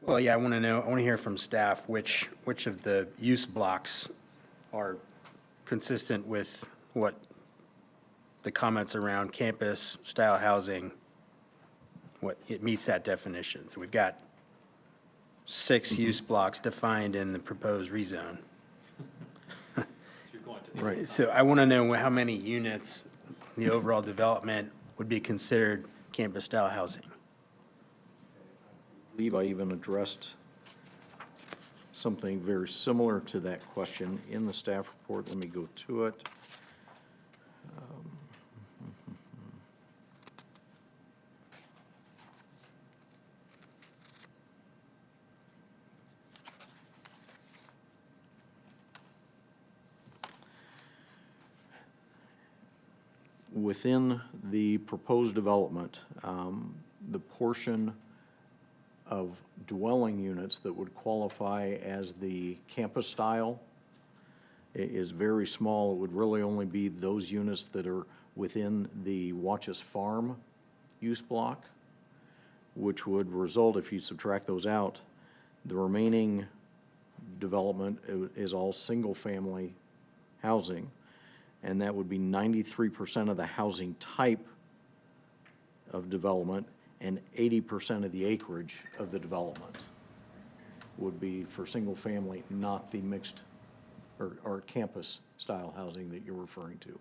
Well, yeah, I want to hear from staff which of the use blocks are consistent with what the comments around campus-style housing, what it meets that definition. So we've got 6 use blocks defined in the proposed rezone. right, So I want to know how many units in the overall development would be considered campus-style housing. I believe I even addressed something very similar to that question in the staff report. Let me go to it. Within the proposed development, the portion of dwelling units that would qualify as the campus style is very small. It would really only be those units that are within the Watchus Farm use block, which would result, if you subtract those out, the remaining development is all single-family housing, and that would be 93% of the housing type of development, and 80% of the acreage of the development would be for single-family, not the mixed or campus-style housing that you're referring to.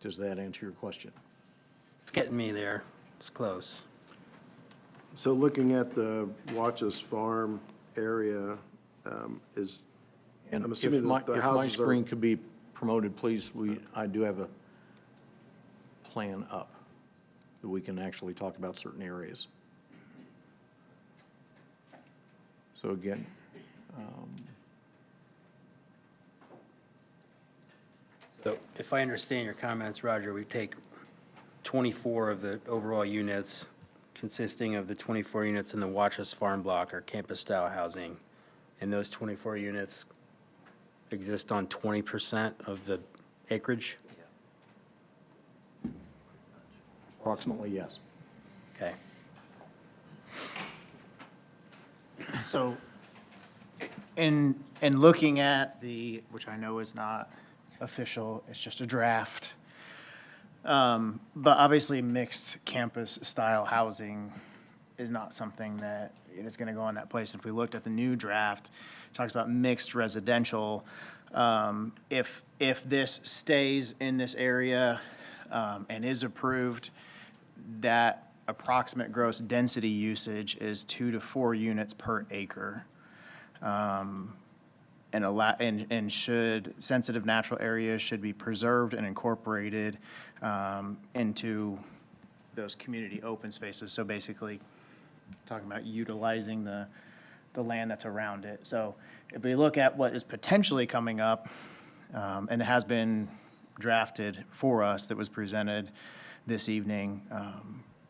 Does that answer your question? It's getting me there. It's close. So looking at the Watchus Farm area, is, And I'm if assuming my, that the if my houses are. screen could be promoted, please, I do have a plan up that we can actually talk about certain areas. So again, So if I understand your comments, Roger, we take 24 of the overall units consisting of the 24 units in the Watchus Farm block are campus-style housing, and those 24 units exist on 20% of the acreage? approximately, yes. Okay. So, in looking at the, which I know is not official, it's just a draft. But obviously, mixed campus style housing is not something that is going to go in that place. If we looked at the new draft, it talks about mixed residential. If this stays in this area and is approved, that approximate gross density usage is 2 to 4 units per acre. And should sensitive natural areas should be preserved and incorporated into those community open spaces. So basically, talking about utilizing the land that's around it. So if we look at what is potentially coming up, and it has been drafted for us, that was presented this evening,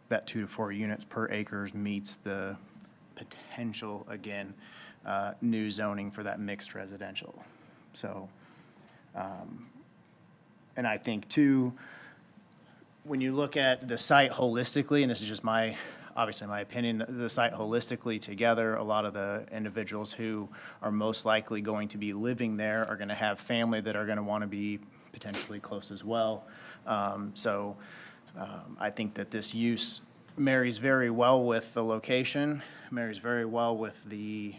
that 2 to 4 units per acre meets the potential, again, new zoning for that mixed residential. So, and I think too, when you look at the site holistically, and this is just obviously my opinion, the site holistically together, a lot of the individuals who are most likely going to be living there are going to have family that are going to want to be potentially close as well. I think that this use marries very well with the location, marries very well with the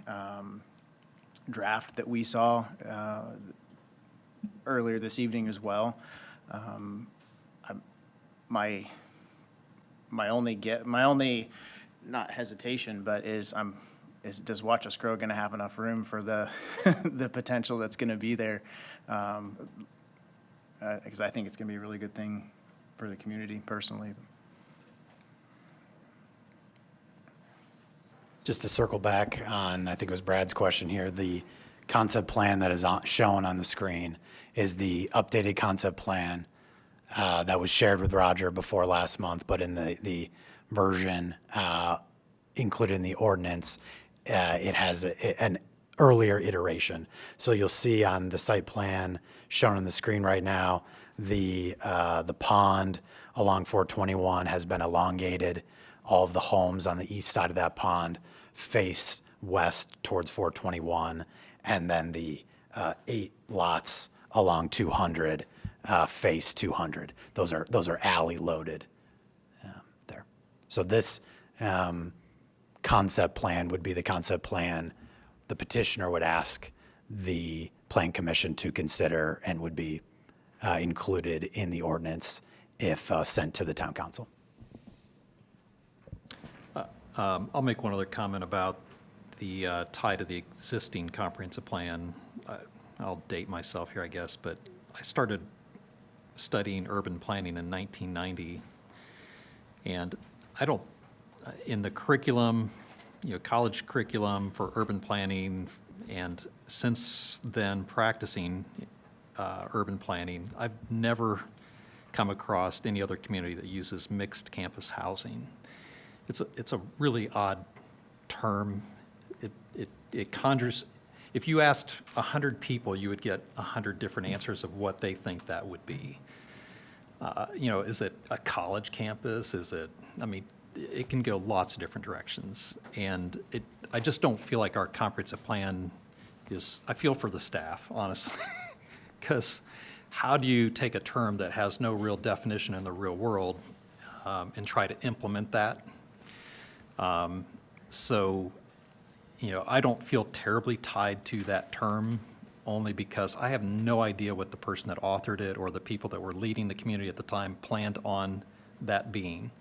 draft that we saw earlier this evening as well. My only not hesitation, but is does Watch Us Grow going to have enough room for the the potential that's going to be there? Because I think it's going to be a really good thing for the community personally. Just to circle back on, I think it was Brad's question here, the concept plan that is shown on the screen is the updated concept plan that was shared with Roger before last month, but in the version included in the ordinance, it has an earlier iteration. So you'll see on the site plan shown on the screen right now, the pond along 421 has been elongated. All of the homes on the east side of that pond face west towards 421, and then the 8 lots along 200 face 200. Those are alley loaded there. So this concept plan would be the concept plan the petitioner would ask the Plan Commission to consider and would be included in the ordinance if sent to the Town Council. I'll make one other comment about the tie to the existing comprehensive plan. I'll date myself here, I guess, but I started studying urban planning in 1990, and in the curriculum, college curriculum for urban planning, and since then practicing urban planning, I've never come across any other community that uses mixed campus housing. It's a really odd term. It conjures, if you asked 100 people, you would get 100 different answers of what they think that would be. Is it a college campus? It can go lots of different directions. And I just don't feel like our comprehensive plan I feel for the staff, honestly. Because how do you take a term that has no real definition in the real world and try to implement that? I don't feel terribly tied to that term, only because I have no idea what the person that authored it or the people that were leading the community at the time planned on that being.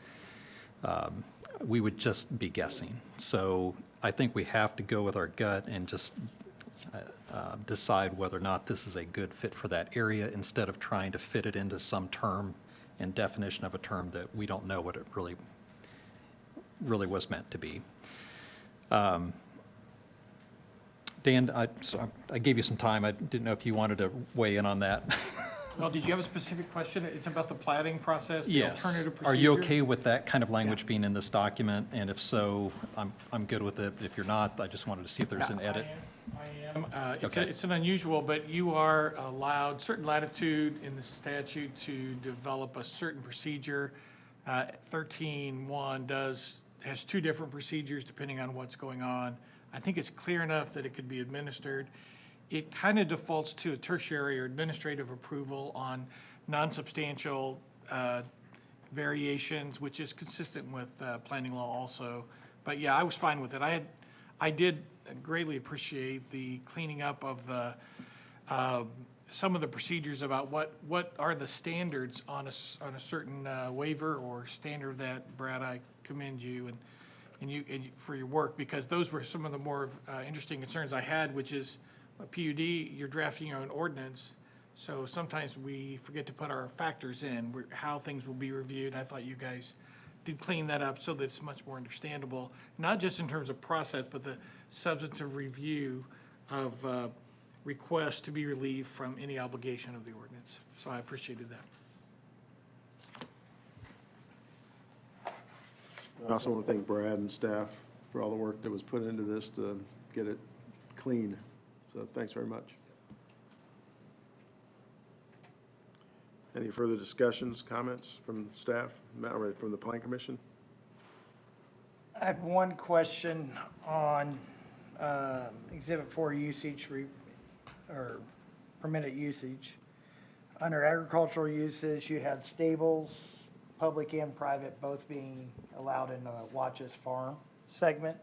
We would just be guessing. So I think we have to go with our gut and just decide whether or not this is a good fit for that area, instead of trying to fit it into some term and definition of a term that we don't know what it really was meant to be. Dan, I gave you some time. I didn't know if you wanted to weigh in on that. Well, did you have a specific question? It's about the plating process, the Yes. alternative procedure? Are you okay with that kind of language being in this document? And if so, I'm good with it. If you're not, I just wanted to see if there's an edit. I am. Okay. It's an unusual, but you are allowed certain latitude in the statute to develop a certain procedure. 13.1 has 2 different procedures depending on what's going on. I think it's clear enough that it could be administered. it kind of defaults to a tertiary or administrative approval on non-substantial variations, which is consistent with planning law also. But yeah, I was fine with it. I did greatly appreciate the cleaning up of the some of the procedures about what are the standards on a certain waiver or standard that, Brad, I commend you and you for your work, because those were some of the more interesting concerns I had, which is a PUD, you're drafting your own ordinance. So sometimes we forget to put our factors in, how things will be reviewed. I thought you guys did clean that up so that it's much more understandable, not just in terms of process, but the substantive review of requests to be relieved from any obligation of the ordinance. So I appreciated that. I also want to thank Brad and staff for all the work that was put into this to get it clean. So thanks very much. Any further discussions, comments from staff, or from the Plan Commission? I had one question on Exhibit 4 usage or permitted usage. Under agricultural uses, you had stables, public and private, both being allowed in the Watches Farm segment.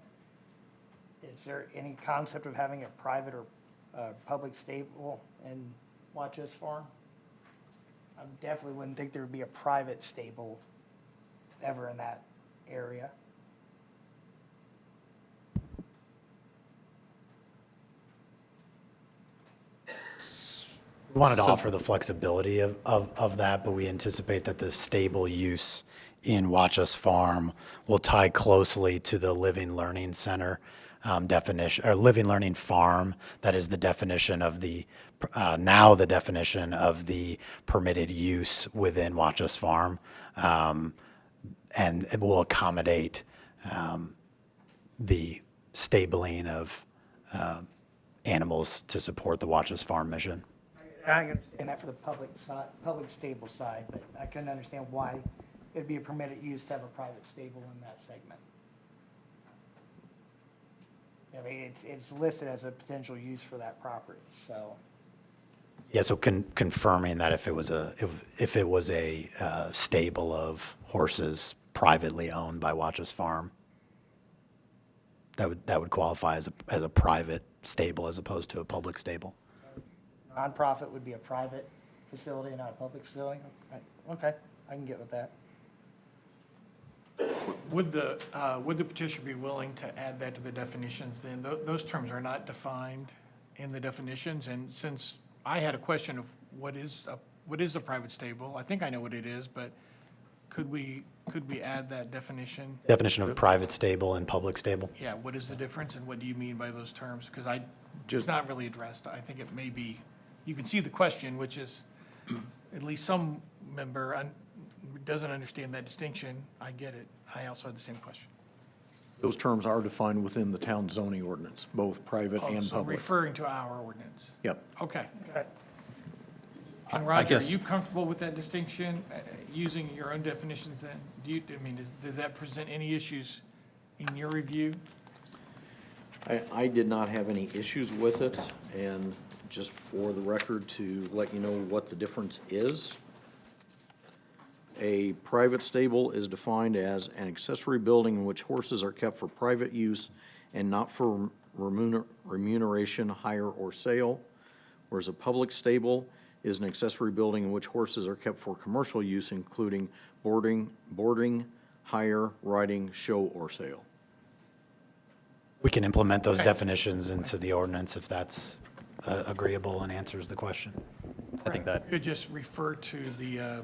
Is there any concept of having a private or public stable in Watches Farm? I definitely wouldn't think there would be a private stable ever in that area. We wanted to offer the flexibility of that, but we anticipate that the stable use in Watch Us Farm will tie closely to the Living Learning Center definition, or Living Learning Farm. That is the definition of the, now the definition of the permitted use within Watch Us Farm. And it will accommodate the stabling of animals to support the Watch Us Farm mission. I understand that for the public side, public stable side, but I couldn't understand why it'd be a permitted use to have a private stable in that segment. I mean, it's listed as a potential use for that property, so. Yeah, so confirming that if it was a stable of horses privately owned by Watch Us Farm, that would qualify as a private stable as opposed to a public stable. Nonprofit would be a private facility, not a public facility? Okay, I can get with that. Would the petitioner be willing to add that to the definitions then? Those terms are not defined in the definitions, and since I had a question of what is a private stable, I think I know what it is, but could we add that definition? Definition of private stable and public stable? Yeah, what is the difference and what do you mean by those terms? Because it's not really addressed. I think it may be, you can see the question, which is at least some member doesn't understand that distinction. I get it. I also had the same question. Those terms are defined within the town zoning ordinance, both private and So public. referring to our ordinance. Yep. Okay. Okay. And Roger, are guess- you comfortable with that distinction, using your own definitions then? Does that present any issues in your review? I did not have any issues with it, and just for the record, to let you know what the difference is. A private stable is defined as an accessory building in which horses are kept for private use and not for remuneration, hire, or sale, whereas a public stable is an accessory building in which horses are kept for commercial use, including boarding, hire, riding, show, or sale. We can implement those Okay. definitions into the ordinance if that's agreeable and answers the question. I think that, Could just refer to the,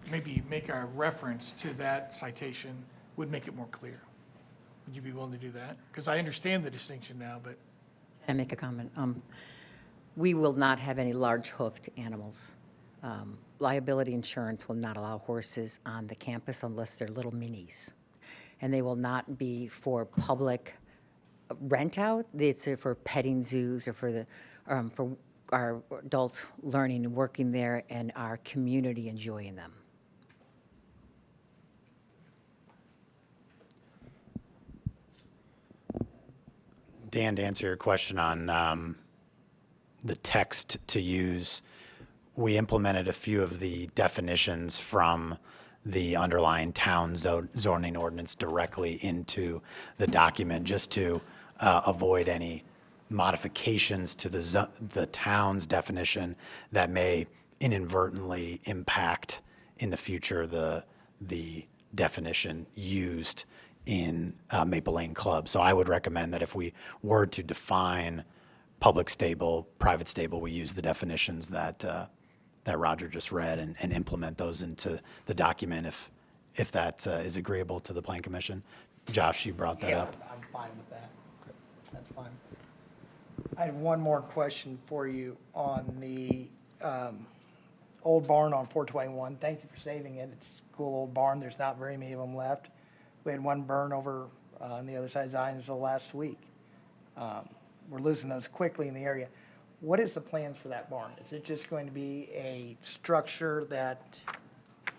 maybe make a reference to that citation would make it more clear. Would you be willing to do that? Because I understand the distinction now, but Can I make a comment? We will not have any large hoofed animals. Liability insurance will not allow horses on the campus unless they're little minis. And they will not be for public rent out. It's for petting zoos or for our adults learning and working there and our community enjoying them. Dan, to answer your question on text to use, we implemented a few of the definitions from the underlying town zoning ordinance directly into the document, just to avoid any modifications to the town's definition that may inadvertently impact in the future the definition used in Maple Lane Club. So I would recommend that if we were to define public stable, private stable, we use the definitions that Roger just read and implement those into the document if that is agreeable to the Plan Commission. Josh, you brought that up. I'm fine with that. That's fine. I had one more question for you on the old barn on 421. Thank you for saving it. It's a cool old barn. There's not very many of them left. We had one burn over on the other side of Zionsville last week. We're losing those quickly in the area. What is the plans for that barn? Is it just going to be a structure that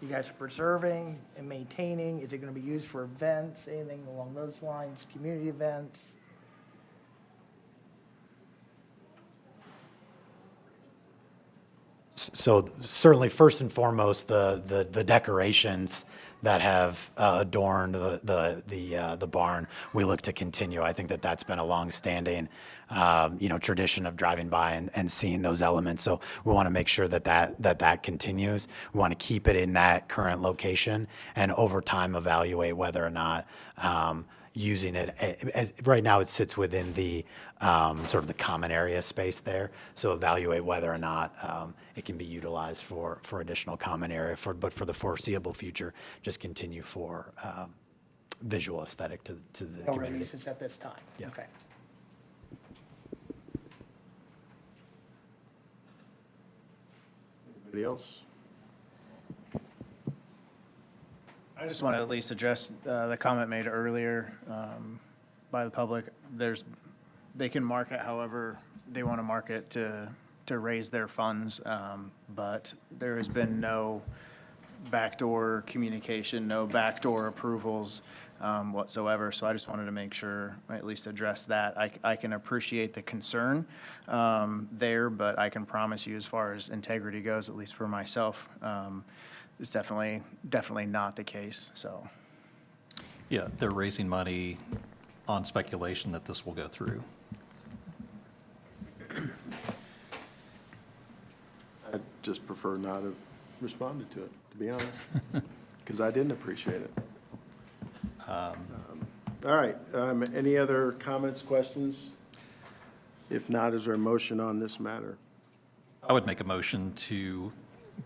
you guys are preserving and maintaining? Is it going to be used for events, anything along those lines, community events? So certainly, first and foremost, the decorations that have adorned the barn, we look to continue. I think that's been a long-standing, tradition of driving by and seeing those elements. So we want to make sure that continues. We want to keep it in that current location, and over time evaluate whether or not using it. Right now, it sits within the sort of the common area space there. So evaluate whether or not it can be utilized for additional common area. But for the foreseeable future, just continue for visual aesthetic to the No community. releases at this time? Yeah. Okay. Anybody else? I just want to at least address the comment made earlier by the public. They can market however they want to market to raise their funds, but there has been no backdoor communication, no backdoor approvals whatsoever. So I just wanted to make sure I at least address that. I can appreciate the concern there, but I can promise you, as far as integrity goes, at least for myself, it's definitely not the case, so. Yeah, they're raising money on speculation that this will go through. I'd just prefer not have responded to it, to be honest, because I didn't appreciate it. All right, any other comments, questions? If not, is there a motion on this matter? I would make a motion to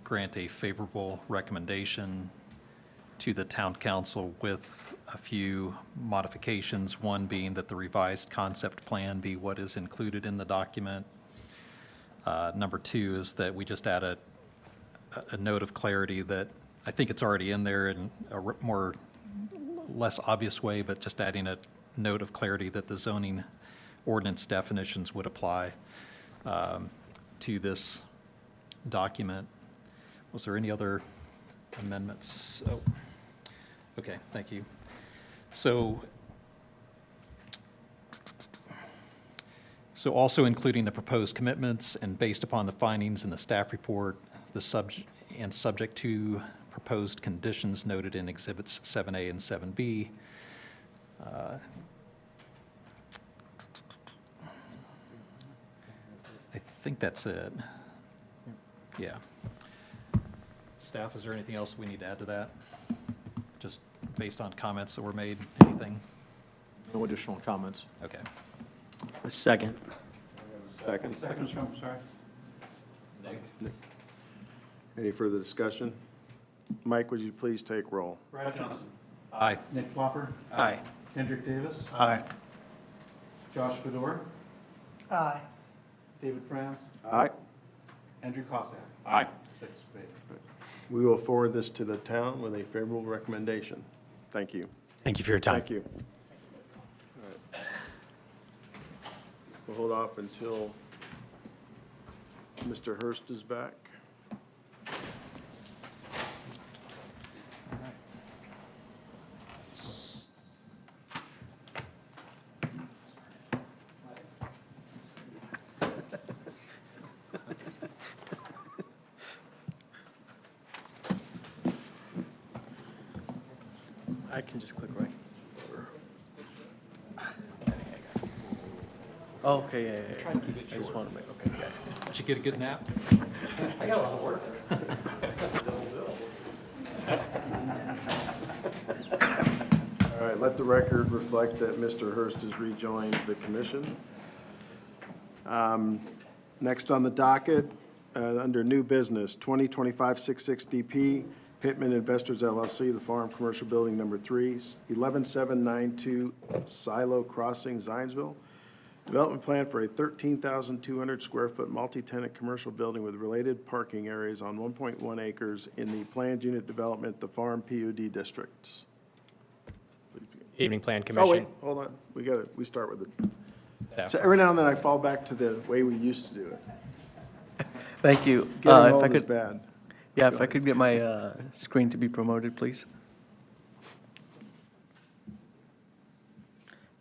grant a favorable recommendation to the town council with a few modifications, one being that the revised concept plan be what is included in the document. Number two is that we just add a note of clarity that I think it's already in there in a less obvious way, but just adding a note of clarity that the zoning ordinance definitions would apply to this document. Was there any other amendments? Oh, okay, thank you. So also including the proposed commitments and based upon the findings in the staff report, subject to proposed conditions noted in Exhibits 7A and 7B. I think that's it. Yeah. Staff, is there anything else we need to add to that? Just based on comments that were made, anything? No additional comments. Okay. A second. Second. Seconds from, sorry. Nick. Any further discussion? Mike, would you please take roll? Brad Johnson. Aye. Nick Plopper. Aye. Kendrick Davis. Aye. Josh Fedor. Aye. David Franz. Aye. Andrew Cossack. Aye. 6 favor. We will forward this to the town with a favorable recommendation. Thank you. Thank you for your time. Thank you. All right. We'll hold off until Mr. Hurst is back. I can just click right. Oh, okay, yeah. Try to keep it I just short. want to make, okay, gotcha. Did you get a good nap? I got a lot of work. All right, let the record reflect that Mr. Hurst has rejoined the commission. Next on the docket, under new business, 2025-66 Pittman Investors LLC, the Farm Commercial Building Number 3, 11792 Silo Crossing, Zionsville. Development plan for a 13,200 square foot multi-tenant commercial building with related parking areas on 1.1 acres in the planned unit development, the Farm PUD districts. Evening Plan Oh, wait, Commission. hold on. We start with it. Staff. So every now and then I fall back to the way we used to do it. Thank you. Getting If old I is could, bad. yeah, Go if I ahead. could get my screen to be promoted, please.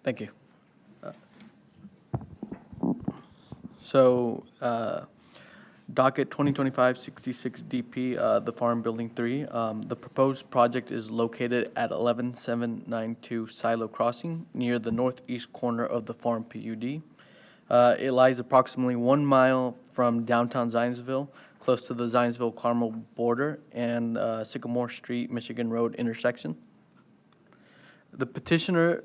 Thank you. So, docket 2025-66 DP, the Farm Building 3. The proposed project is located at 11792 Silo Crossing, near the northeast corner of the Farm PUD. It lies approximately 1 mile from downtown Zionsville, close to the Zionsville-Carmel border and Sycamore Street, Michigan Road intersection. The petitioner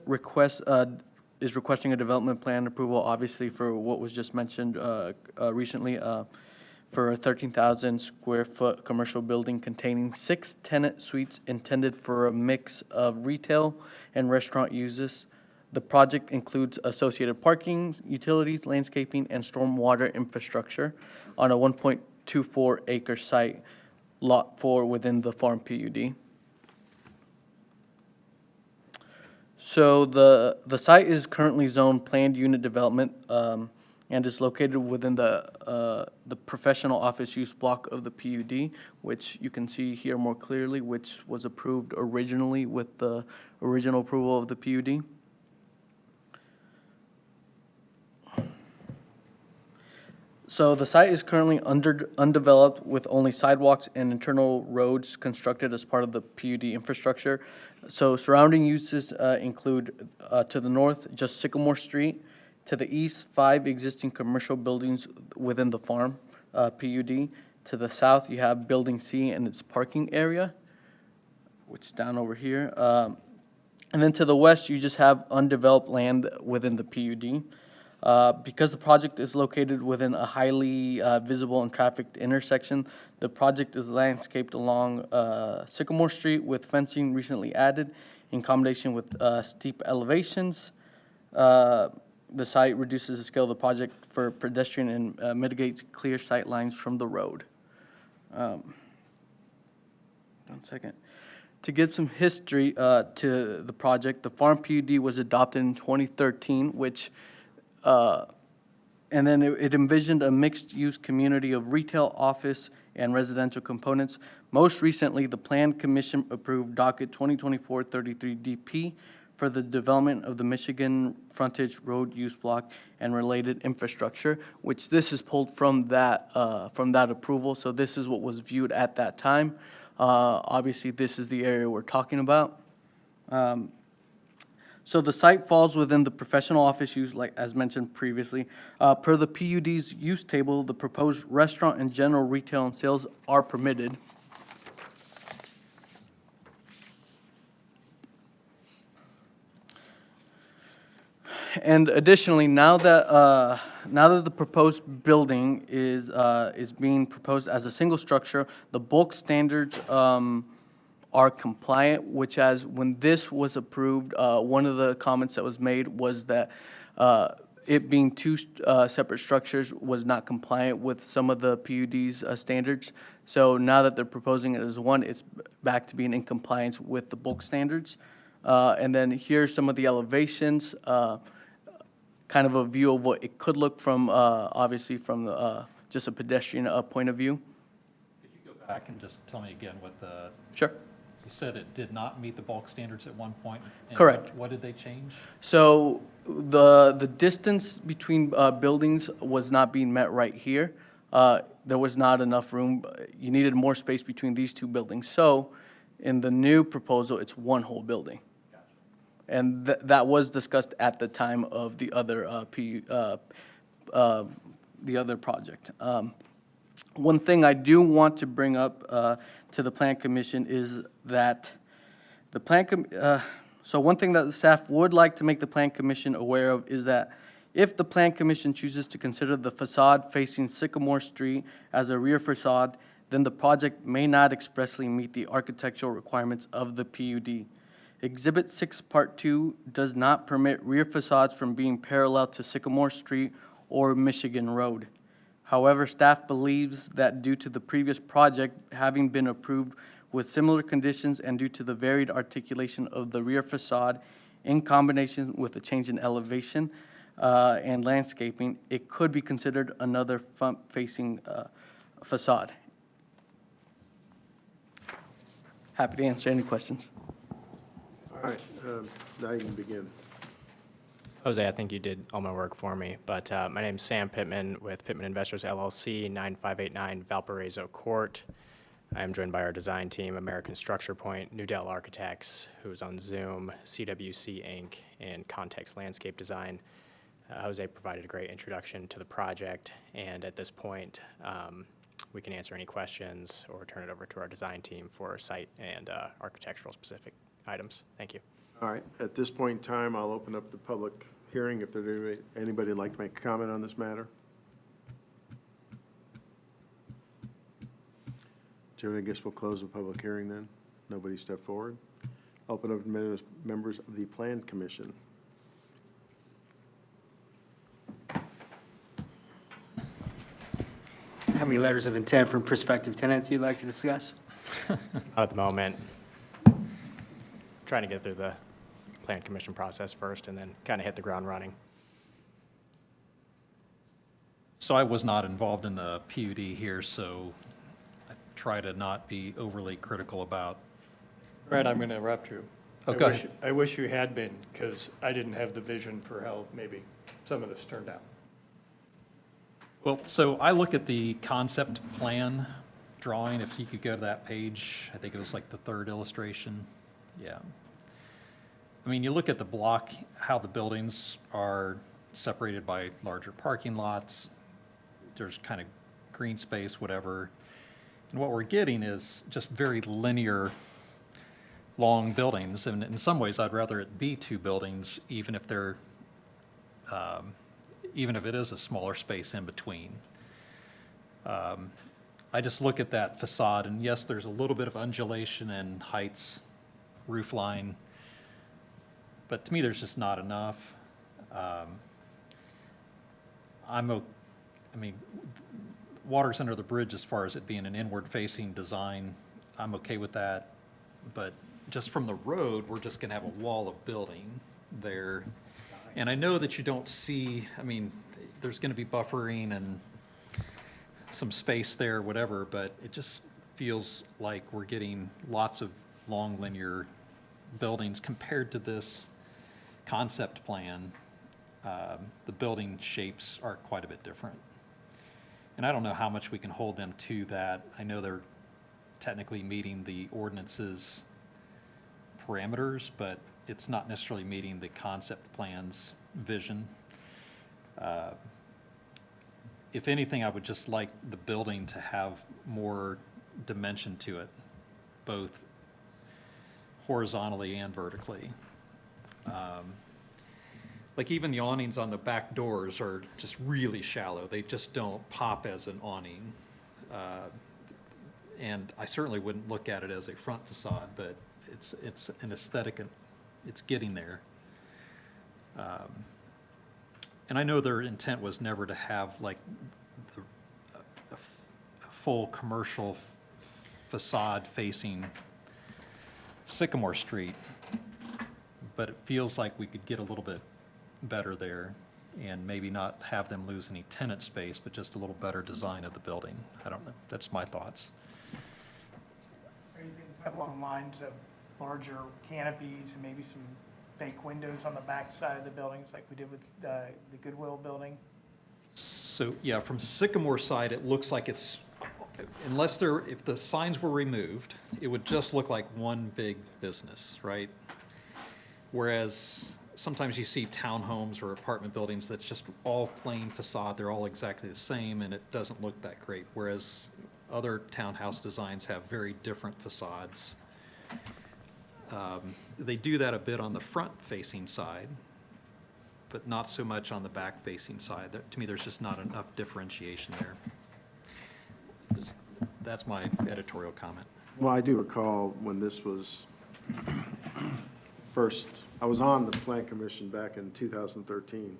is requesting a development plan approval, obviously, for what was just mentioned recently, for a 13,000 square foot commercial building containing 6 tenant suites intended for a mix of retail and restaurant uses. The project includes associated parking, utilities, landscaping, and stormwater infrastructure on a 1.24 acre site, Lot 4 within the Farm PUD. So the site is currently zoned planned unit development and is located within the professional office use block of the PUD, which you can see here more clearly, which was approved originally with the original approval of the PUD. So the site is currently undeveloped with only sidewalks and internal roads constructed as part of the PUD infrastructure. So surrounding uses include to the north, just Sycamore Street. To the east, 5 existing commercial buildings within the farm PUD. To the south, you have Building C and its parking area, which is down over here. And then to the west, you just have undeveloped land within the PUD. Because the project is located within a highly visible and trafficked intersection, the project is landscaped along Sycamore Street with fencing recently added in combination with steep elevations. The site reduces the scale of the project for pedestrian and mitigates clear sight lines from the road. 1 second. To give some history to the project, the Farm PUD was adopted in 2013, which and then it envisioned a mixed-use community of retail, office, and residential components. Most recently, the Plan Commission approved docket 2024-33 DP for the development of the Michigan Frontage Road Use Block and related infrastructure, which this is pulled from that approval. So this is what was viewed at that time. Obviously, this is the area we're talking about. So the site falls within the professional office use, like as mentioned previously. Per the PUD's use table, the proposed restaurant and general retail and sales are permitted. And additionally, now that the proposed building is being proposed as a single structure, the bulk standards are compliant, which as when this was approved, one of the comments that was made was that it being 2 separate structures was not compliant with some of the PUD's standards. So now that they're proposing it as one, it's back to being in compliance with the bulk standards. And then here's some of the elevations, kind of a view of what it could look from, obviously from just a pedestrian point of view. Could you go back and just tell me again what the... Sure. You said it did not meet the bulk standards at one point? And Correct. What did they change? So the distance between buildings was not being met right here. There was not enough room. You needed more space between these 2 buildings. So In the new proposal, it's one whole building. And that was discussed at the time of the other the other project. One thing I do want to bring up to the Plan Commission is that the so one thing that the staff would like to make the Plan Commission aware of is that if the Plan Commission chooses to consider the facade facing Sycamore Street as a rear facade, then the project may not expressly meet the architectural requirements of the PUD. Exhibit 6, Part 2 does not permit rear facades from being parallel to Sycamore Street or Michigan Road. However, staff believes that due to the previous project having been approved with similar conditions and due to the varied articulation of the rear facade in combination with a change in elevation and landscaping, it could be considered another front-facing facade. Happy to answer any questions. All right, now you can begin. Jose, I think you did all my work for me, but my name's Sam Pittman with Pittman Investors LLC, 9589 Valparaiso Court. I am joined by our design team, American Structure Point, Newdell Architects, who's on Zoom, CWC Inc., and Context Landscape Design. Jose provided a great introduction to the project, and at this point, we can answer any questions or turn it over to our design team for site and architectural specific items. Thank you. All right, at this point in time, I'll open up the public hearing if there's anybody who'd like to make a comment on this matter. Joe, I guess we'll close the public hearing then. Nobody step forward. Open up to members of the Plan Commission. How many letters of intent from prospective tenants you'd like to discuss? Not at the moment. Trying to get through the Plan Commission process first and then kind of hit the ground running. So I was not involved in the PUD here, so I try to not be overly critical about. Brad, I'm going to interrupt you. Okay. I wish you had been, because I didn't have the vision for how maybe some of this turned out. Well, so I look at the concept plan drawing, if you could go to that page, I think it was like the third illustration. Yeah. I mean, you look at the block, how the buildings are separated by larger parking lots. There's kind of green space, whatever. And what we're getting is just very linear, long buildings. And in some ways, I'd rather it be two buildings, even if they're, even if it is a smaller space in between. I just look at that facade, and yes, there's a little bit of undulation and heights, roof line, but to me, there's just not enough. I mean, water's under the bridge as far as it being an inward-facing design. I'm okay with that, but just from the road, we're just gonna have a wall of building there. And I know that you don't see, I mean, there's gonna be buffering and some space there, whatever, but it just feels like we're getting lots of long linear buildings compared to this concept plan. The building shapes are quite a bit different. And I don't know how much we can hold them to that. I know they're technically meeting the ordinance's parameters, but it's not necessarily meeting the concept plan's vision. If anything, I would just like the building to have more dimension to it, both horizontally and vertically. Like even the awnings on the back doors are just really shallow. They just don't pop as an awning. And I certainly wouldn't look at it as a front facade, but it's an aesthetic and it's getting there. And I know their intent was never to have like a full commercial facade facing Sycamore Street, but it feels like we could get a little bit better there and maybe not have them lose any tenant space, but just a little better design of the building. I don't know, that's my thoughts. Are you thinking along the lines of larger canopies and maybe some fake windows on the back side of the buildings like we did with the Goodwill building? So yeah, from Sycamore side, it looks like it's unless if the signs were removed, it would just look like one big business, right? Whereas sometimes you see townhomes or apartment buildings that's just all plain facade, they're all exactly the same, and it doesn't look that great. Whereas other townhouse designs have very different facades. They do that a bit on the front-facing side, but not so much on the back-facing side. To me, there's just not enough differentiation there. That's my editorial comment. Well, I do recall when this was first, I was on the Plan Commission back in 2013,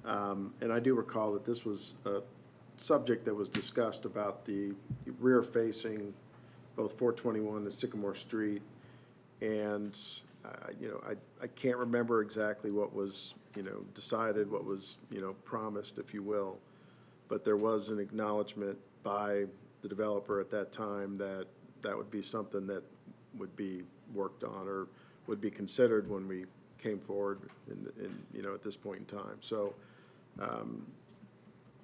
and I do recall that this was a subject that was discussed about the rear-facing, both 421 and Sycamore Street, and, you know, I can't remember exactly what was, you know, decided, what was, you know, promised, if you will, but there was an acknowledgement by the developer at that time that that would be something that would be worked on or would be considered when we came forward in you know, at this point in time. So,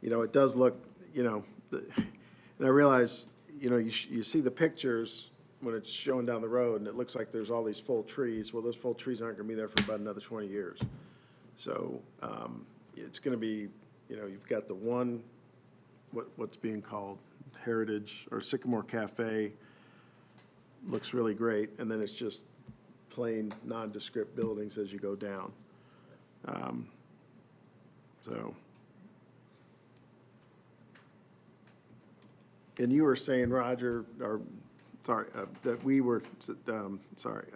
you know, it does look, you know, and I realize, you know, you see the pictures when it's showing down the road and it looks like there's all these full trees. Well, those full trees aren't gonna be there for about another 20 years. So, it's gonna be, you know, you've got the one, what's being called Heritage or Sycamore Cafe, looks really great, and then it's just plain nondescript buildings as you go down. So, and you were saying, Roger, or sorry, that we were sorry,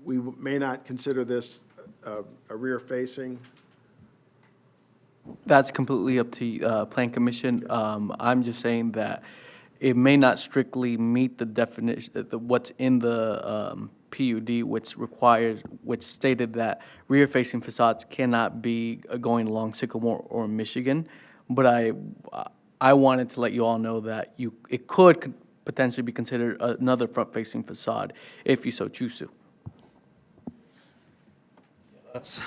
we may not consider this a rear facing. That's completely up to Plan Commission. I'm just saying that it may not strictly meet the definition, what's in the PUD, which stated that rear-facing facades cannot be going along Sycamore or Michigan. But I wanted to let you all know that it could potentially be considered another front-facing facade if you so choose to. That's,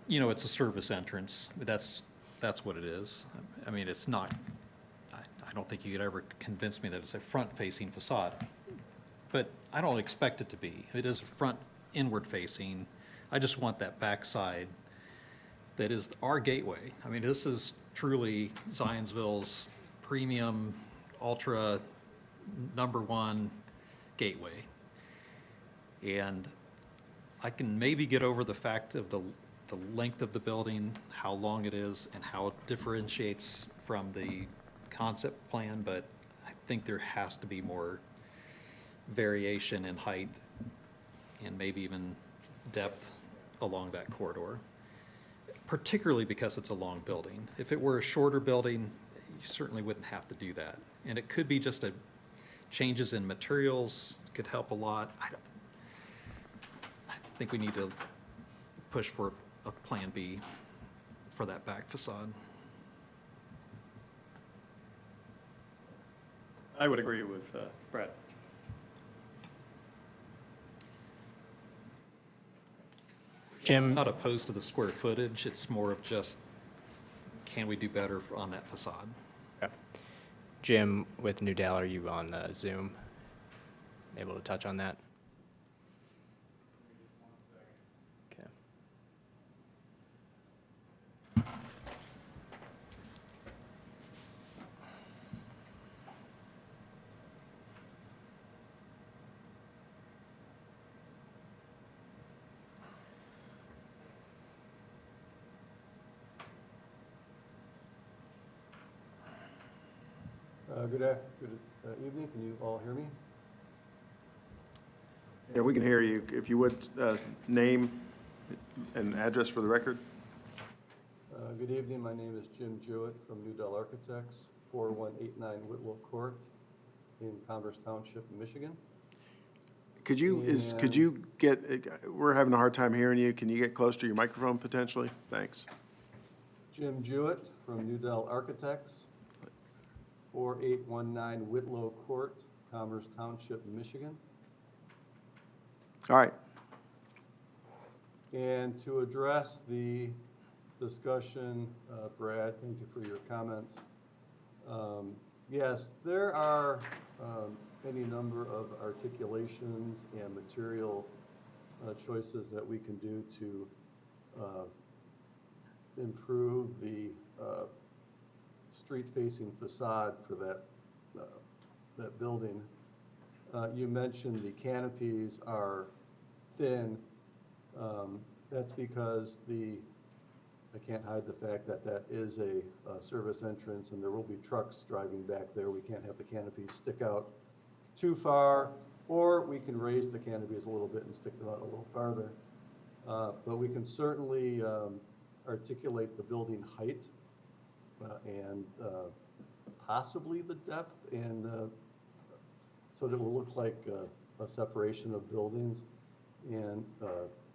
you know, it's a service entrance. That's what it is. I mean, it's not, I don't think you could ever convince me that it's a front-facing facade, but I don't expect it to be. It is a front inward-facing. I just want that backside that is our gateway. I mean, this is truly Zionsville's premium, ultra, #1 gateway. And I can maybe get over the fact of the length of the building, how long it is, and how it differentiates from the concept plan, but I think there has to be more variation in height and maybe even depth along that corridor, particularly because it's a long building. If it were a shorter building, you certainly wouldn't have to do that. And it could be just changes in materials could help a lot. I think we need to push for a Plan B for that back facade. I would agree with Brett. Jim? I'm not opposed to the square footage. It's more of just, can we do better on that facade? Okay. Jim, with Newdale, are you on Zoom? Able to touch on that? Okay. Good evening. Can you all hear me? Yeah, we can hear you. If you would, name and address for the record. Good evening. My name is Jim Jewett from Newdell Architects, 4189 Whitlow Court in Converse Township, Michigan. Could you get, we're having a hard time hearing you. Can you get close to your microphone potentially? Thanks. Jim Jewett from Newdell Architects, 4819 Whitlow Court, Commerce Township, Michigan. All right. And to address the discussion. Brad, thank you for your comments. Yes, there are any number of articulations and material choices that we can do to improve the street-facing facade for that building. You mentioned the canopies are thin. That's because I can't hide the fact that that is a service entrance and there will be trucks driving back there. We can't have the canopies stick out too far, or we can raise the canopies a little bit and stick them out a little farther. But we can certainly articulate the building height and possibly the depth, and so that it will look like a separation of buildings. And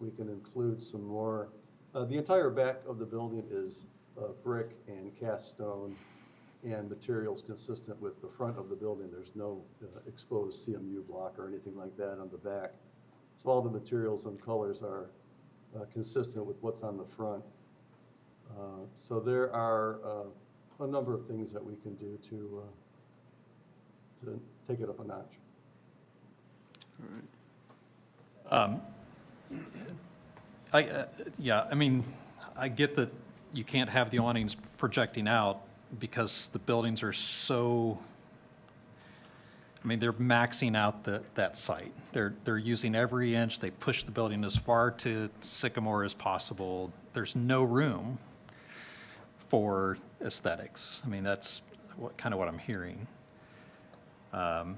we can include some more. The entire back of the building is brick and cast stone and materials consistent with the front of the building. There's no exposed CMU block or anything like that on the back. So all the materials and colors are consistent with what's on the front. So there are a number of things that we can do to take it up a notch. Yeah, I mean, I get that you can't have the awnings projecting out because the buildings are so, I mean, they're maxing out that site. They're using every inch. They push the building as far to Sycamore as possible. There's no room for aesthetics. I mean, that's kind of what I'm hearing. And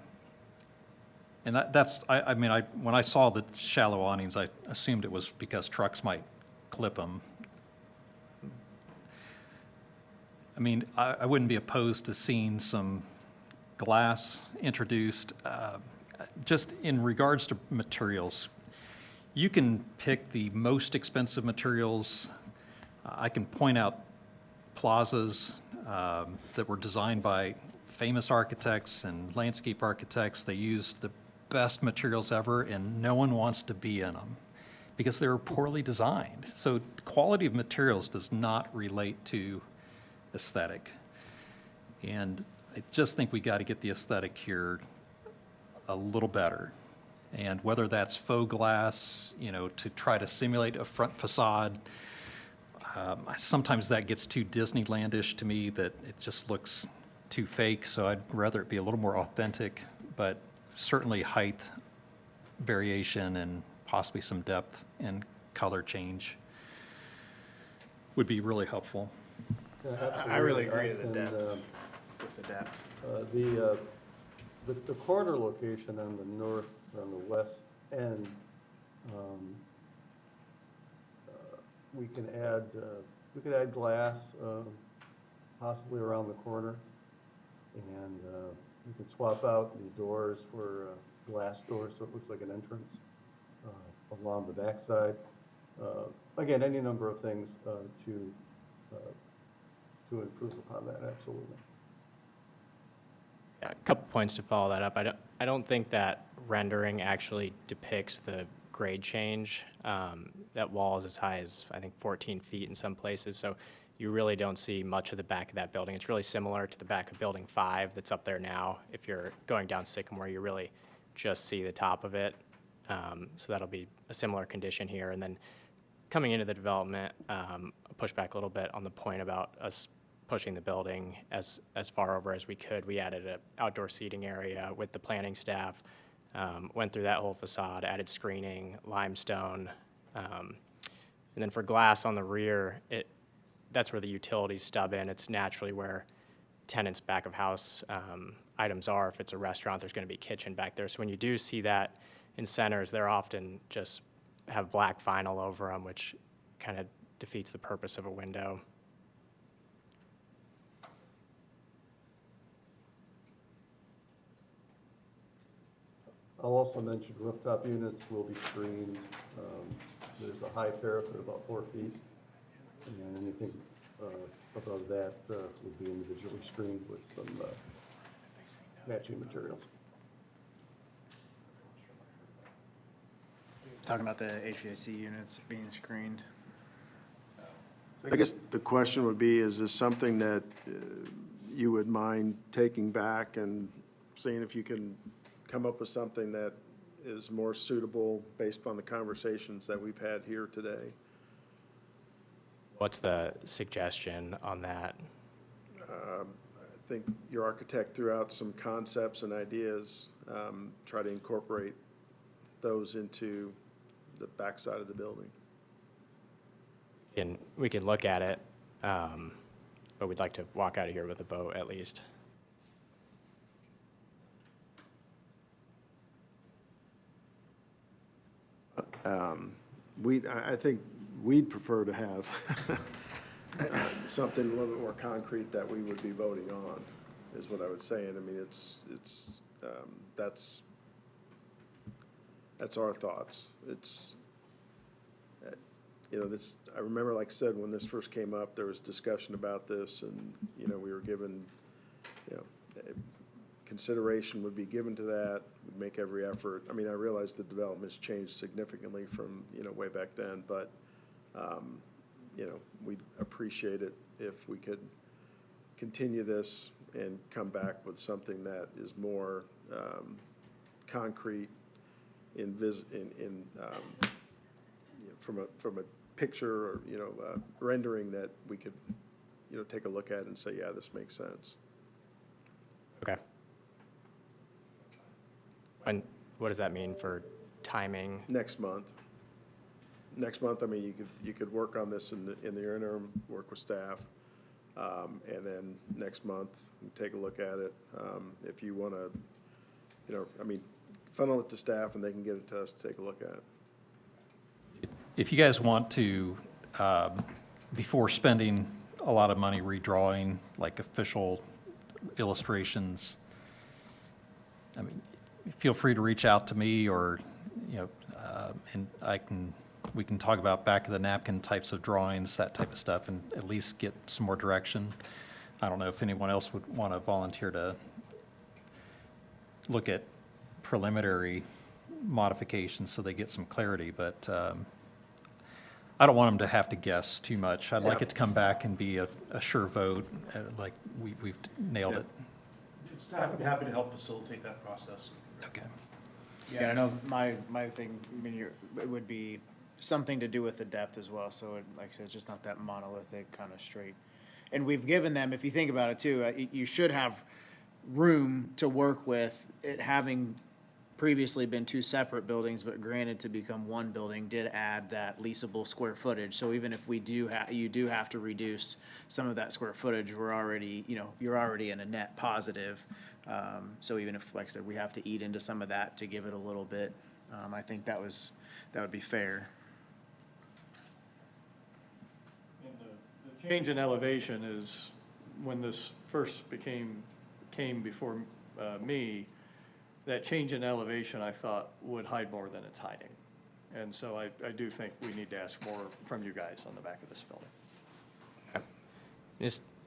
that's, I mean, when I saw the shallow awnings, I assumed it was because trucks might clip them. I mean, I wouldn't be opposed to seeing some glass introduced. Just in regards to materials, you can pick the most expensive materials. I can point out plazas that were designed by famous architects and landscape architects. They used the best materials ever, and no one wants to be in them because they were poorly designed. So quality of materials does not relate to aesthetic. And I just think we got to get the aesthetic here a little better. And whether that's faux glass, you know, to try to simulate a front facade, sometimes that gets too Disneylandish to me, that it just looks too fake. So I'd rather it be a little more authentic, but certainly height variation and possibly some depth and color change would be really helpful. I really agree with the depth. With the depth. The corner location on the north, on the west end, we can add glass, possibly around the corner, and we can swap out the doors for glass doors so it looks like an entrance along the backside. Again, any number of things to improve upon that, absolutely. Yeah, a couple points to follow that up. I don't think that rendering actually depicts the grade change. That wall is as high as, I think, 14 feet in some places, so you really don't see much of the back of that building. It's really similar to the back of Building 5 that's up there now. If you're going down Sycamore, you really just see the top of it. So that'll be a similar condition here. And then coming into the development, I'll push back a little bit on the point about us pushing the building as far over as we could. We added an outdoor seating area with the planning staff, went through that whole facade, added screening, limestone. And then for glass on the rear, that's where the utilities stub in. It's naturally where tenants' back of house items are. If it's a restaurant, there's going to be kitchen back there. So when you do see that in centers, they're often just have black vinyl over them, which kind of defeats the purpose of a window. I'll also mention rooftop units will be screened. There's a high parapet about 4 feet, and anything above that would be individually screened with some matching materials. Talking about the HVAC units being screened. I guess the question would be, is this something that you would mind taking back and seeing if you can come up with something that is more suitable based upon the conversations that we've had here today? What's the suggestion on that? I think your architect threw out some concepts and ideas, try to incorporate those into the backside of the building. And we could look at it, but we'd like to walk out of here with a vote at least. I think we'd prefer to have something a little bit more concrete that we would be voting on, is what I would say. And I mean, that's our thoughts. I remember, like I said, when this first came up, there was discussion about this, and, we were given, consideration would be given to that, we'd make every effort. I mean, I realize the development's changed significantly from, way back then, but, we'd appreciate it if we could continue this and come back with something that is more concrete from a picture or, rendering that we could, take a look at and say, yeah, this makes sense. Okay. And what does that mean for timing? Next month. Next month, I mean, you could work on this in the interim, work with staff, and then next month, take a look at it. If you want to, funnel it to staff and they can get it to us to take a look at. If you guys want to, before spending a lot of money redrawing, like official illustrations, feel free to reach out to me, or, and we can talk about back of the napkin types of drawings, that type of stuff, and at least get some more direction. I don't know if anyone else would want to volunteer to look at preliminary modifications so they get some clarity, but I don't want them to have to guess too much. I'd like it to come back and be a sure vote, like we've nailed it. Staff would be happy to help facilitate that process. Okay. Yeah, I know my thing, it would be something to do with the depth as well, so like I said, it's just not that monolithic kind of straight. And we've given them, if you think about it too, you should have room to work with, it having previously been two separate buildings, but granted to become one building did add that leasable square footage. So even if we do you do have to reduce some of that square footage, we're already, you're already in a net positive. So even if, like I said, we have to eat into some of that to give it a little bit, I think that would be fair. And the change in elevation is, when this first came before me, that change in elevation, I thought, would hide more than it's hiding. And so I do think we need to ask more from you guys on the back of this building.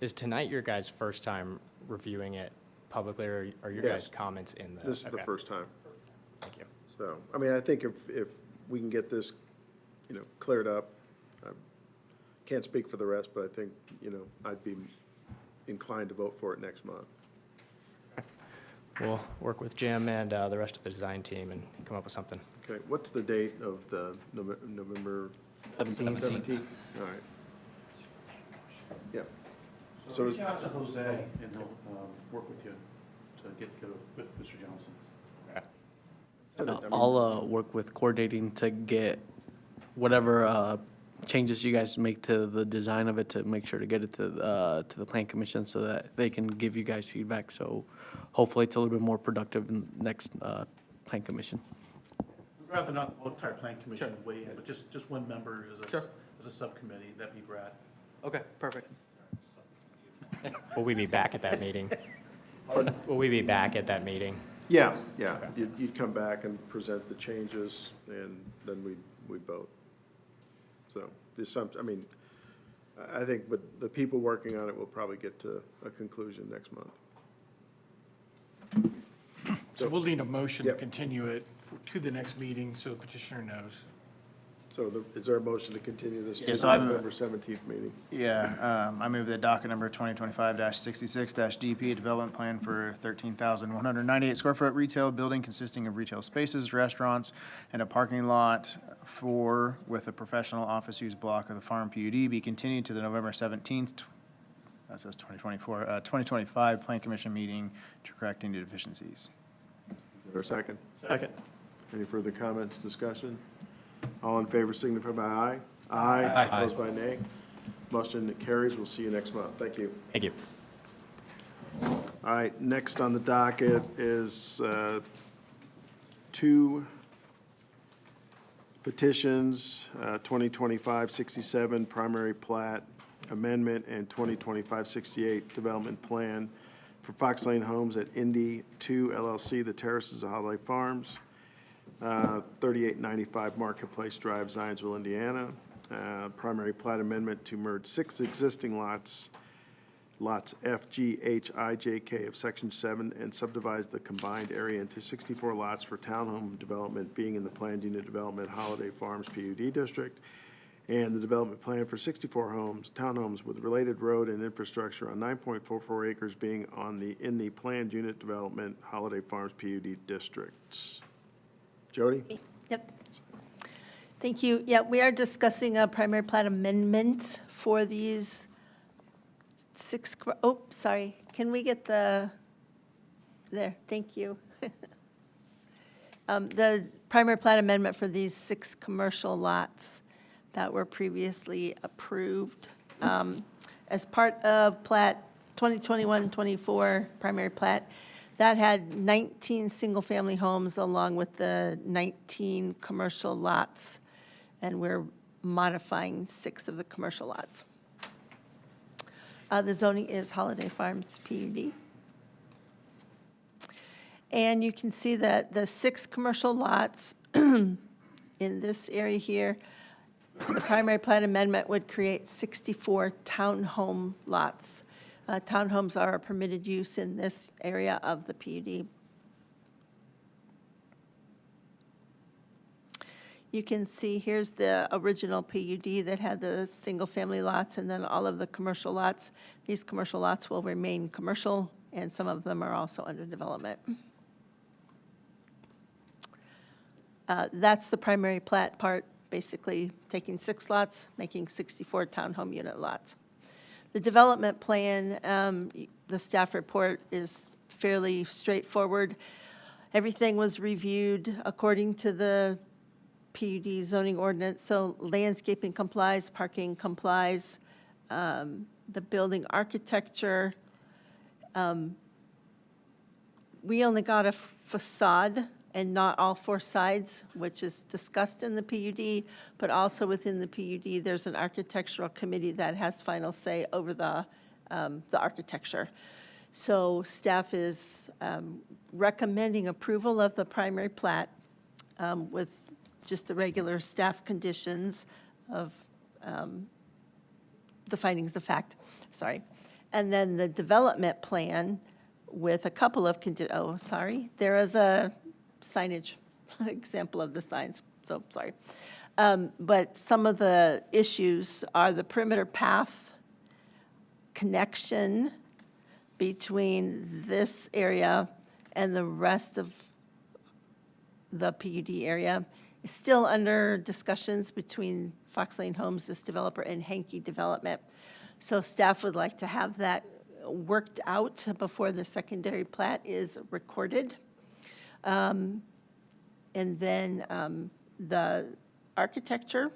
Is tonight your guys' first time reviewing it publicly, or are your Yes. guys' comments in the? This is the first time. Thank you. So, I think if we can get this, cleared up, I can't speak for the rest, but I think, I'd be inclined to vote for it next month. We'll work with Jim and the rest of the design team and come up with something. Okay, what's the date of the November? 17th. 17th, all right. Yeah. So reach out to Jose and he'll work with you to get together with Mr. Johnson. I'll work with coordinating to get whatever changes you guys make to the design of it, to make sure to get it to the plan commission so that they can give you guys feedback. So hopefully it's a little bit more productive in next plan commission. We'd rather not the entire plan commission weigh in, but just one member as a subcommittee. That'd be Brad. Okay, perfect. Will we be back at that meeting? Will we be back at that meeting? Yeah. You'd come back and present the changes, and then we'd vote. So, I think with the people working on it, we'll probably get to a conclusion next month. So we'll need a motion to Yep. continue it to the next meeting so the petitioner knows. So is there a motion to continue this to Yes, the I'm- November 17th meeting? Yeah, I move that docket number 2025-66-DP, development plan for 13,198 square foot retail building consisting of retail spaces, restaurants, and a parking lot with a professional office use block of the farm PUD be continued to the November 17th, that says 2025 Plan Commission meeting to correct any deficiencies. Is there a second? Second. Any further comments, discussion? All in favor signify by aye. Aye. Aye. Opposed by nay. Motion carries. We'll see you next month. Thank you. Thank you. All right, next on the docket is two petitions, 2025-67 primary plat amendment and 2025-68 development plan for Fox Lane Homes at Indy 2 LLC, The Terraces of Holiday Farms, 3895 Marketplace Drive, Zionsville, Indiana. Primary plat amendment to merge 6 existing lots F, G, H, I, J, K of Section 7, and subdivide the combined area into 64 lots for townhome development being in the planned unit development Holiday Farms PUD district, and the development plan for 64 townhomes with related road and infrastructure on 9.44 acres being in the planned unit development Holiday Farms PUD districts. Jody? Yep. Thank you. Yeah, we are discussing a primary plat amendment for these 6, oh, sorry. Can we get there, thank you. The primary plat amendment for these 6 commercial lots that were previously approved. As part of plat 2021-24 primary plat, that had 19 single-family homes along with the 19 commercial lots, and we're modifying 6 of the commercial lots. The zoning is Holiday Farms PUD. And you can see that the 6 commercial lots in this area here, the primary plat amendment would create 64 townhome lots. Townhomes are a permitted use in this area of the PUD. You can see here's the original PUD that had the single-family lots and then all of the commercial lots. These commercial lots will remain commercial, and some of them are also under development. That's the primary plat part, basically taking 6 lots, making 64 townhome unit lots. The development plan, the staff report is fairly straightforward. Everything was reviewed according to the PUD zoning ordinance, so landscaping complies, parking complies, the building architecture. We only got a facade and not all 4 sides, which is discussed in the PUD, but also within the PUD, there's an architectural committee that has final say over the architecture. So staff is recommending approval of the primary plat with just the regular staff conditions of the findings of fact, sorry. And then the development plan with a couple of, there is a signage example of the signs, so sorry. But some of the issues are the perimeter path connection between this area and the rest of the PUD area is still under discussions between Fox Lane Homes, this developer, and Hankey Development. So staff would like to have that worked out before the secondary plat is recorded. And then the architecture,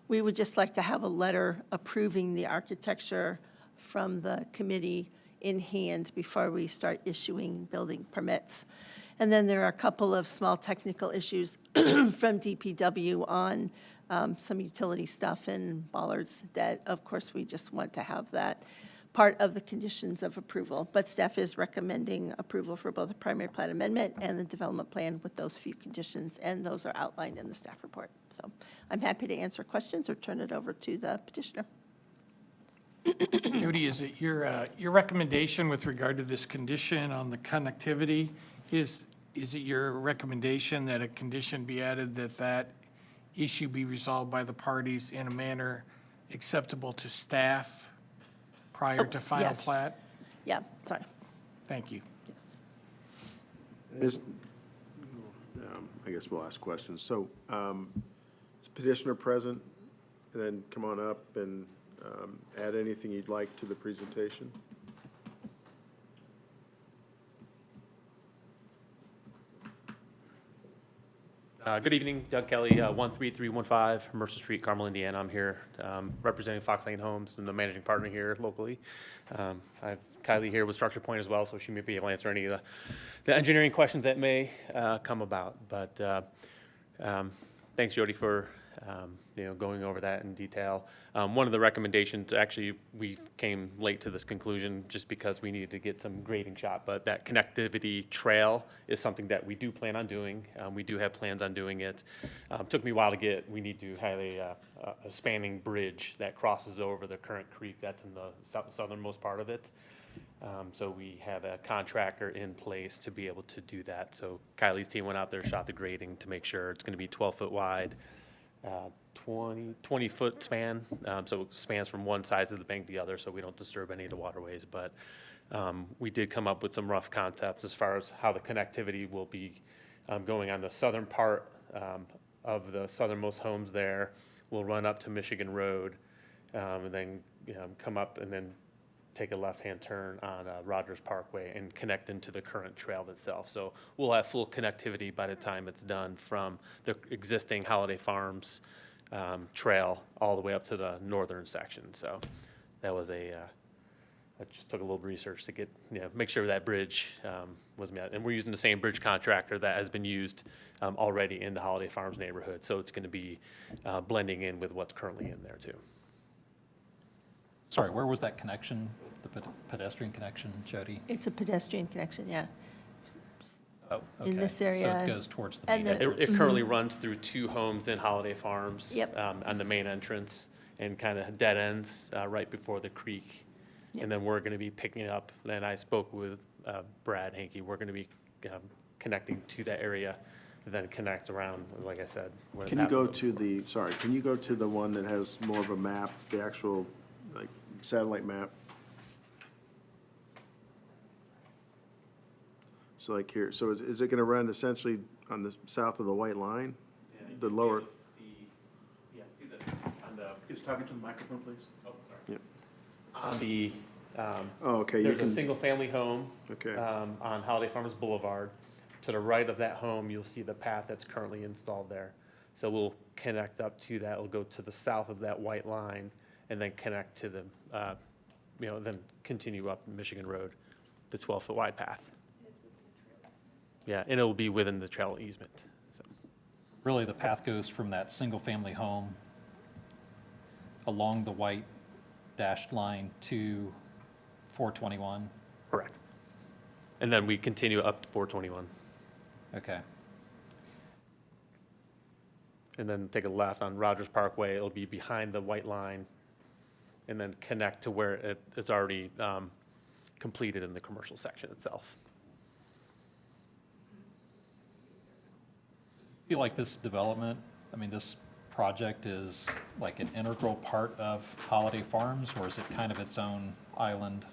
we would just like to have a letter approving the architecture from the committee in hand before we start issuing building permits. And then there are a couple of small technical issues from DPW on some utility stuff and bollards that, of course, we just want to have that part of the conditions of approval. But staff is recommending approval for both the primary plat amendment and the development plan with those few conditions, and those are outlined in the staff report. So I'm happy to answer questions or turn it over to the petitioner. Judy, is it your recommendation with regard to this condition on the connectivity, is it your recommendation that a condition be added that issue be resolved by the parties in a manner acceptable to staff prior to final yes. plat? Yeah, sorry. Thank you. Is- I guess we'll ask questions. So, is petitioner present? And then come on up and add anything you'd like to the presentation. Good evening, Doug Kelly, 13315 Mercer Street, Carmel, Indiana. I'm here representing Fox Lane Homes. I'm the managing partner here locally. I have Kylie here with Structure Point as well, so she may be able to answer any of the engineering questions that may come about. But thanks, Jody, for going over that in detail. One of the recommendations, actually, we came late to this conclusion just because we needed to get some grading shot, but that connectivity trail is something that we do plan on doing. We do have plans on doing it. Took me a while to get. We need to have a spanning bridge that crosses over the current creek that's in the southernmost part of it. So we have a contractor in place to be able to do that. So Kylie's team went out there, shot the grading to make sure it's going to be 12-foot wide, 20-foot span. So it spans from one side of the bank to the other, so we don't disturb any of the waterways. But we did come up with some rough concepts as far as how the connectivity will be going on the southern part of the southernmost homes there. We'll run up to Michigan Road and then come up and then take a left-hand turn on Rogers Parkway and connect into the current trail itself. So we'll have full connectivity by the time it's done from the existing Holiday Farms trail all the way up to the northern section. So that was I just took a little research to get, make sure that bridge was met. And we're using the same bridge contractor that has been used already in the Holiday Farms neighborhood. So it's going to be blending in with what's currently in there too. Sorry, where was that connection, the pedestrian connection, Jody? It's a pedestrian connection, yeah. Oh, okay. In this area. So it goes towards the and main. It currently runs through 2 homes in Holiday Farms. Yep. On the main entrance and kind of dead ends right before the creek. Yep. And then we're going to be picking it up, and I spoke with Brad Hankey. We're going to be connecting to that area and then connect around, like I said. where Can the you go path- to the, sorry, can you go to the one that has more of a map, the actual, like, satellite map? So like here, so is it gonna run essentially on the south of the white line? The lower, Is talking to the microphone, please? Oh, sorry. Yep. On the, oh, okay, you there's a can, single-family home okay, on Holiday Farms Boulevard. To the right of that home, you'll see the path that's currently installed there. So we'll connect up to that. We'll go to the south of that white line and then connect to the, then continue up Michigan Road, the 12-foot wide path. Yeah, and it'll be within the trail easement, so. Really, the path goes from that single-family home along the white dashed line to 421. Correct. And then we continue up to 421. Okay. And then take a left on Rogers Parkway. It'll be behind the white line and then connect to where it's already completed in the commercial section itself. I feel like this development, this project is like an integral part of Holiday Farms, or is it kind of its own island?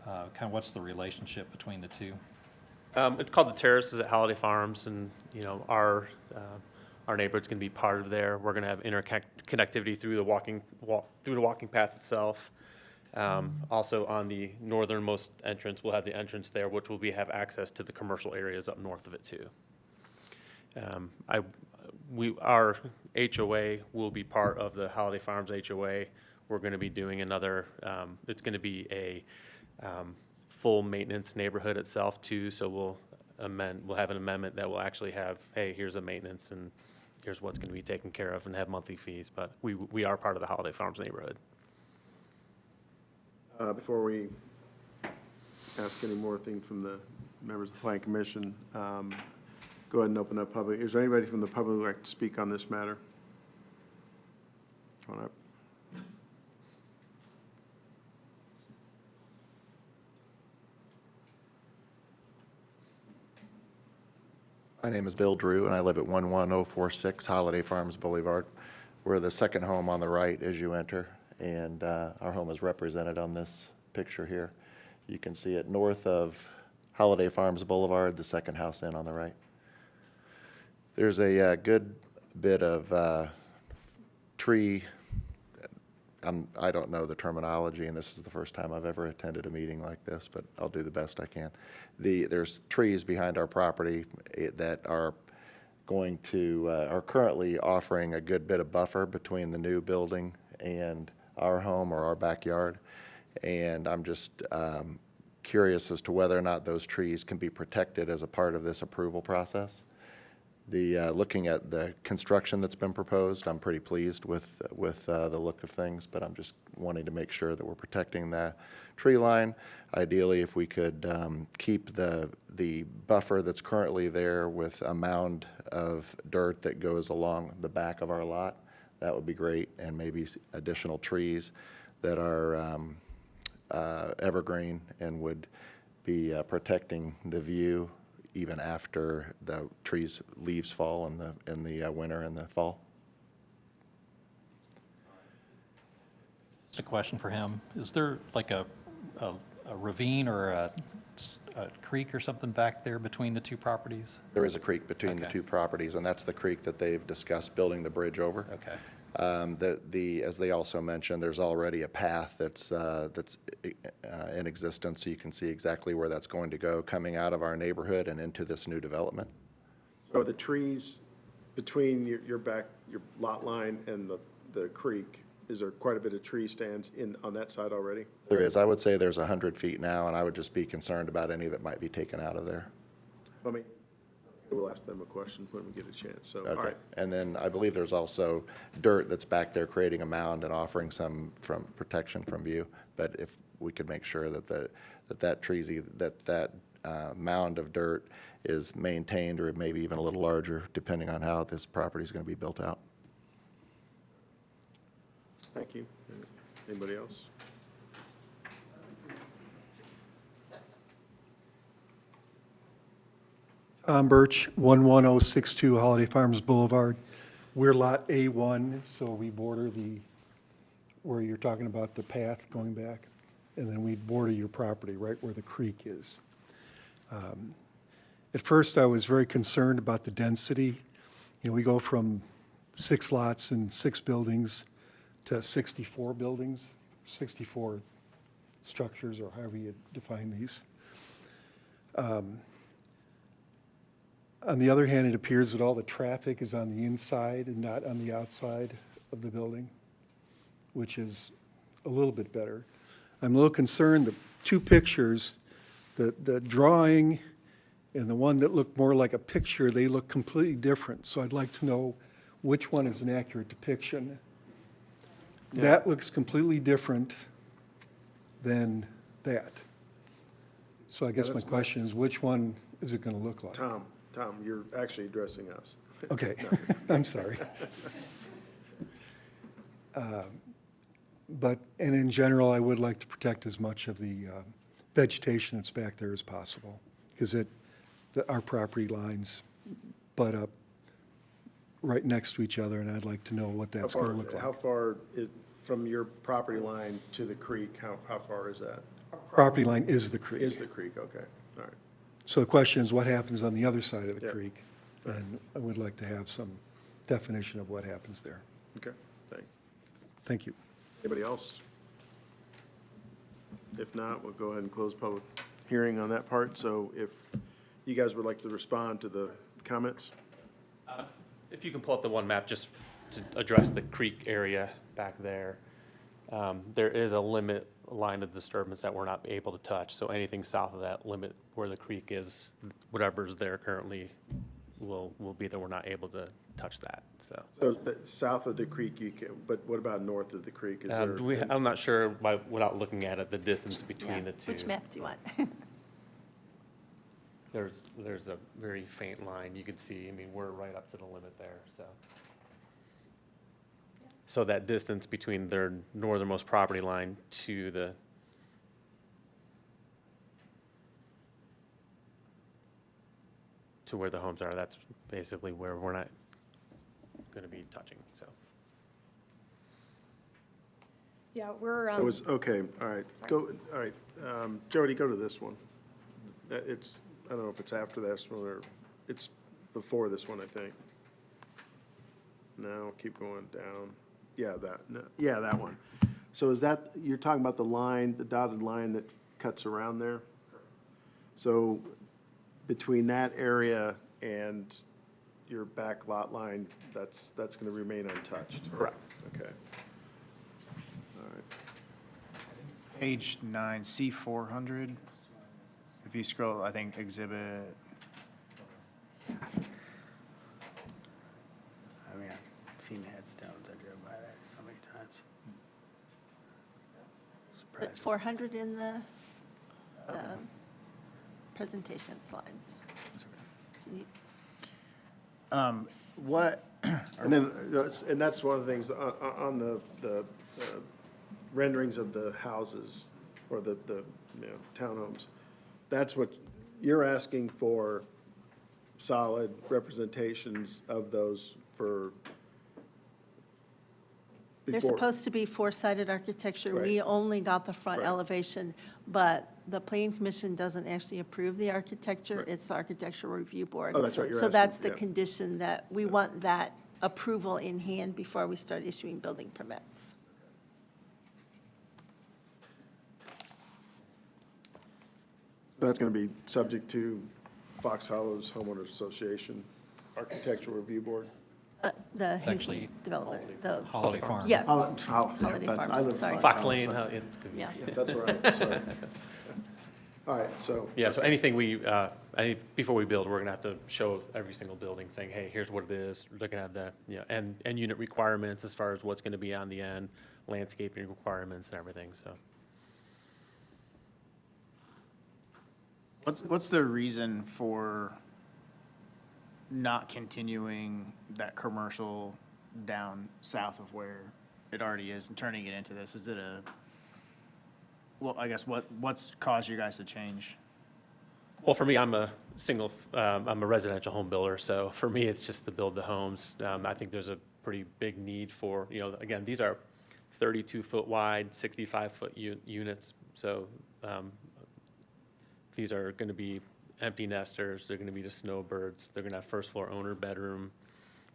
Kind of what's the relationship between the two? It's called the Terraces at Holiday Farms, and our neighborhood's going to be part of there. We're going to have interconnectivity through the walking path itself. Also on the northernmost entrance, we'll have the entrance there, which will have access to the commercial areas up north of it too. Our HOA will be part of the Holiday Farms HOA. We're going to be doing another, it's going to be a full maintenance neighborhood itself too. So we'll have an amendment that will actually have, hey, here's a maintenance and here's what's going to be taken care of and have monthly fees. But we are part of the Holiday Farms neighborhood. before we ask any more things from the members of the Planning Commission, go ahead and open up public. Is there anybody from the public who would like to speak on this matter? Come on up. My name is Bill Drew, and I live at 11046 Holiday Farms Boulevard. We're the second home on the right as you enter, and our home is represented on this picture here. You can see it north of Holiday Farms Boulevard, the second house in on the right. There's a good bit of tree, I don't know the terminology, and this is the first time I've ever attended a meeting like this, but I'll do the best I can. There's trees behind our property that are going to, are currently offering a good bit of buffer between the new building and our home or our backyard. And I'm just curious as to whether or not those trees can be protected as a part of this approval process. Looking at the construction that's been proposed, I'm pretty pleased with the look of things, but I'm just wanting to make sure that we're protecting the tree line. Ideally, if we could keep the buffer that's currently there with a mound of dirt that goes along the back of our lot, that would be great, and maybe additional trees that are evergreen and would be protecting the view even after the trees' leaves fall in the winter and the fall. Just a question for him. Is there like a ravine or a creek or something back there between the two properties? There is a creek between the two properties, and that's the creek that they've discussed building the bridge over. Okay. As they also mentioned, there's already a path that's in existence, so you can see exactly where that's going to go, coming out of our neighborhood and into this new development. So the trees between your lot line and the creek, is there quite a bit of tree stands on that side already? There is. I would say there's 100 feet now, and I would just be concerned about any that might be taken out of there. I mean, we'll ask them a question when we get a chance, so, all Okay. right. And then I believe there's also dirt that's back there creating a mound and offering some protection from view. But if we could make sure that that mound of dirt is maintained, or maybe even a little larger, depending on how this property is going to be built out. Thank you. Anybody else? Tom Birch, 11062 Holiday Farms Boulevard. We're Lot A1, so we border where you're talking about the path going back, and then we border your property right where the creek is. At first, I was very concerned about the density. You know, we go from 6 lots and 6 buildings to 64 buildings, 64 structures, or however you define these. On the other hand, it appears that all the traffic is on the inside and not on the outside of the building, which is a little bit better. I'm a little concerned, the 2 pictures, the drawing and the one that looked more like a picture, they look completely different. So I'd like to know which one is an accurate depiction. Yeah. That looks completely different than that. So I guess my question is, which one is it going to look like? Tom, you're actually addressing us. Okay, I'm sorry. And in general, I would like to protect as much of the vegetation that's back there as possible, because our property lines butt up right next to each other, and I'd like to know what that's going to look like. How far from your property line to the creek, how far is that? Property line is the creek. Is the creek, okay, all right. So the question is, what happens on the other side of the Yeah. creek? And I would like to have some definition of what happens there. Okay, Thank you. Anybody else? If not, we'll go ahead and close public hearing on that part. So if you guys would like to respond to the comments? If you can pull up the one map just to address the creek area back there, there is a limit line of disturbance that we're not able to touch. So anything south of that limit where the creek is, whatever's there currently will be that we're not able to touch that, so. So south of the creek you can, but what about north of the creek? Is there? I'm not sure without looking at it, the distance between the two. Which map do you want? There's a very faint line you can see. I mean, we're right up to the limit there, so. So that distance between their northernmost property line to the to where the homes are. That's basically where we're not going to be touching, so. Yeah, we're, It was, okay, all right, go, all right, Jody, go to this one. It's, I don't know if it's after this one or, it's before this one, I think. No, keep going down. Yeah, that, no, yeah, that one. So is that, you're talking about the line, the dotted line that cuts around there? So between that area and your back lot line, that's gonna remain untouched? Correct. Okay. All right. Page 9, C400. If you scroll, I think exhibit. I mean, I've seen the headstones. I drove by there so many times. Put 400 in the presentation slides. Can you- What? And then, and that's one of the things, on the renderings of the houses, or the you know, townhomes, that's what, you're asking for solid representations of those for They're before. supposed to be four-sided architecture. Right. We only got the front Right. elevation, but the Planning Commission doesn't actually approve the architecture. Right. It's the Architectural Review Board. Oh, that's right, you're So that's asking, the yeah. condition, that we want that approval in hand before we start issuing building permits. That's gonna be subject to Fox Hollows Homeowners Association Architectural Review Board. The Actually, Hinckley development, the. Holiday Farm. Yeah. Holiday Holiday I Farms, live in sorry. Fox Hollows, Lane, so- it's good. Yeah. Yeah, that's right, sorry. All right, so. Yeah, so anything before we build, we're gonna have to show every single building saying, hey, here's what it is. We're looking at the, you know, and unit requirements as far as what's gonna be on the end, landscaping requirements and everything, so. What's the reason for not continuing that commercial down south of where it already is and turning it into this? Is it well, I guess what's caused you guys to change? Well, for me, I'm a residential home builder, so for me, it's just to build the homes. I think there's a pretty big need for, you know, again, these are 32-foot wide, 65-foot units, so these are going to be empty nesters, they're going to be the snowbirds, they're going to have first floor owner bedroom,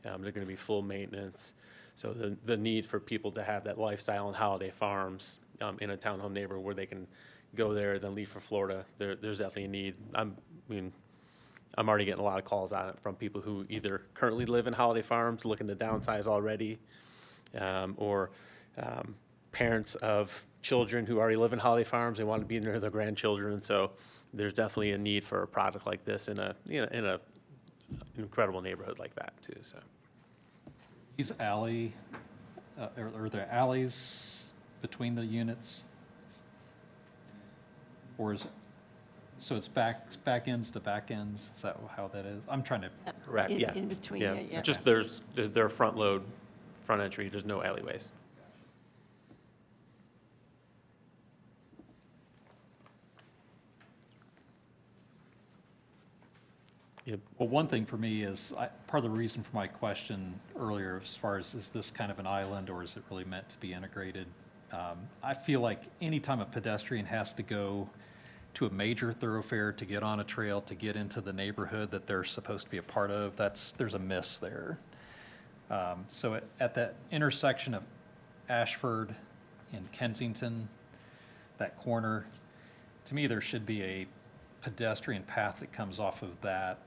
they're going to be full maintenance. So the need for people to have that lifestyle in Holiday Farms in a townhome neighborhood where they can go there, then leave for Florida, there's definitely a need. I'm already getting a lot of calls on it from people who either currently live in Holiday Farms, looking to downsize already, or parents of children who already live in Holiday Farms, they want to be near their grandchildren. So there's definitely a need for a product like this in a incredible neighborhood like that too. So These are there alleys between the units? Or is it, so it's back ends to back ends? Is that how that is? I'm trying to. correct, In- yeah. in between there, yeah. Just they're front entry, there's no alleyways. Yeah, well, one thing for me is, part of the reason for my question earlier, as far as, is this kind of an island or is it really meant to be integrated? I feel like anytime a pedestrian has to go to a major thoroughfare to get on a trail, to get into the neighborhood that they're supposed to be a part of, there's a miss there. So at that intersection of Ashford and Kensington, that corner, to me, there should be a pedestrian path that comes off of that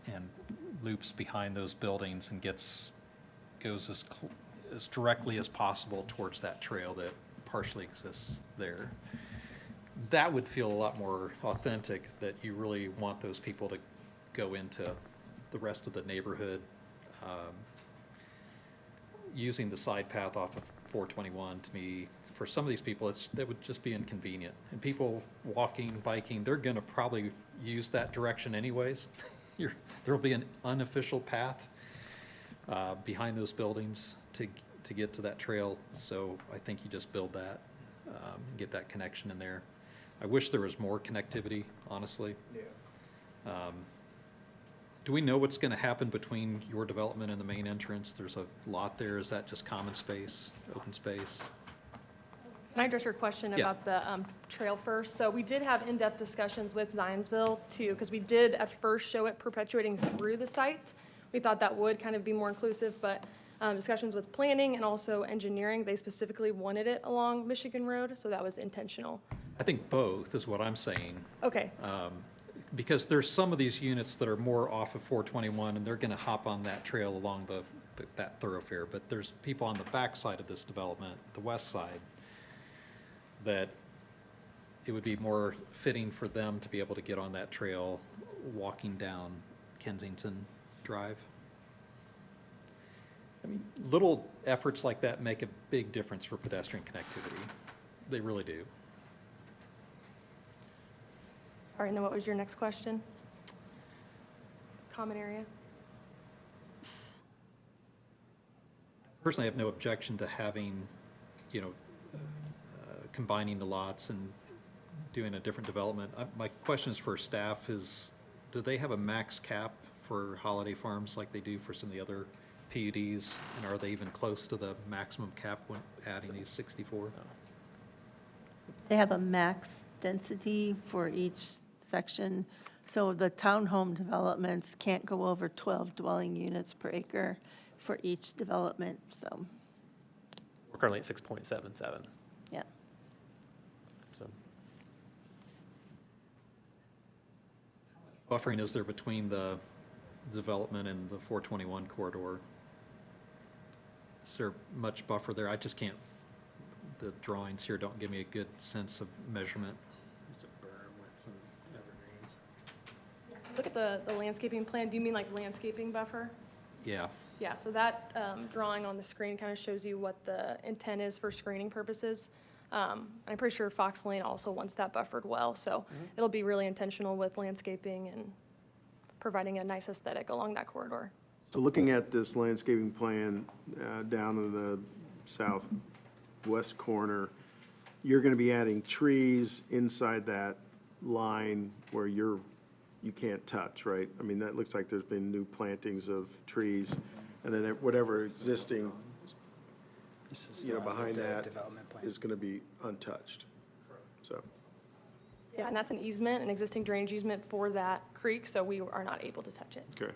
and loops behind those buildings and goes as directly as possible towards that trail that partially exists there. That would feel a lot more authentic, that you really want those people to go into the rest of the neighborhood. Using the side path off of 421, to me, for some of these people, that would just be inconvenient. And people walking, biking, they're gonna probably use that direction anyways. There'll be an unofficial path behind those buildings to get to that trail. So I think you just build that, and get that connection in there. I wish there was more connectivity, honestly. Do we know what's going to happen between your development and the main entrance? There's a lot there. Is that just common space, open space? Can I address your question Yeah. about the trail first? So we did have in-depth discussions with Zionsville too, because we did at first show it perpetuating through the site. We thought that would kind of be more inclusive, but discussions with planning and also engineering, they specifically wanted it along Michigan Road, so that was intentional. I think both is what I'm saying. Okay, Because there's some of these units that are more off of 421, and they're going to hop on that trail along that thoroughfare. But there's people on the back side of this development, the west side, that it would be more fitting for them to be able to get on that trail walking down Kensington Drive. I mean, little efforts like that make a big difference for pedestrian connectivity. They really do. all right, and then what was your next question? Common area? Personally, I have no objection to having, you know, combining the lots and doing a different development. My question is for staff is, do they have a max cap for holiday farms like they do for some of the other PUDs? And are they even close to the maximum cap when adding these 64? They have a max density for each section. So the townhome developments can't go over 12 dwelling units per acre for each development, so, We're currently at 6.77. yeah. So Buffering is there between the development and the 421 corridor? Is there much buffer there? I just can't, the drawings here don't give me a good sense of measurement. There's a berm with some evergreens. Look at the landscaping plan. Do you mean like landscaping buffer? Yeah. Yeah, so that drawing on the screen kind of shows you what the intent is for screening purposes. I'm pretty sure Fox Lane also wants that buffered well, so it'll be really intentional with landscaping and providing a nice aesthetic along that corridor. So looking at this landscaping plan down in the southwest corner, you're going to be adding trees inside that line where you can't touch, right? I mean, that looks like there's been new plantings of trees, and then whatever existing, behind that is going to be untouched. So, Yeah, and that's an easement, an existing drainage easement for that creek, so we are not able to touch it. okay.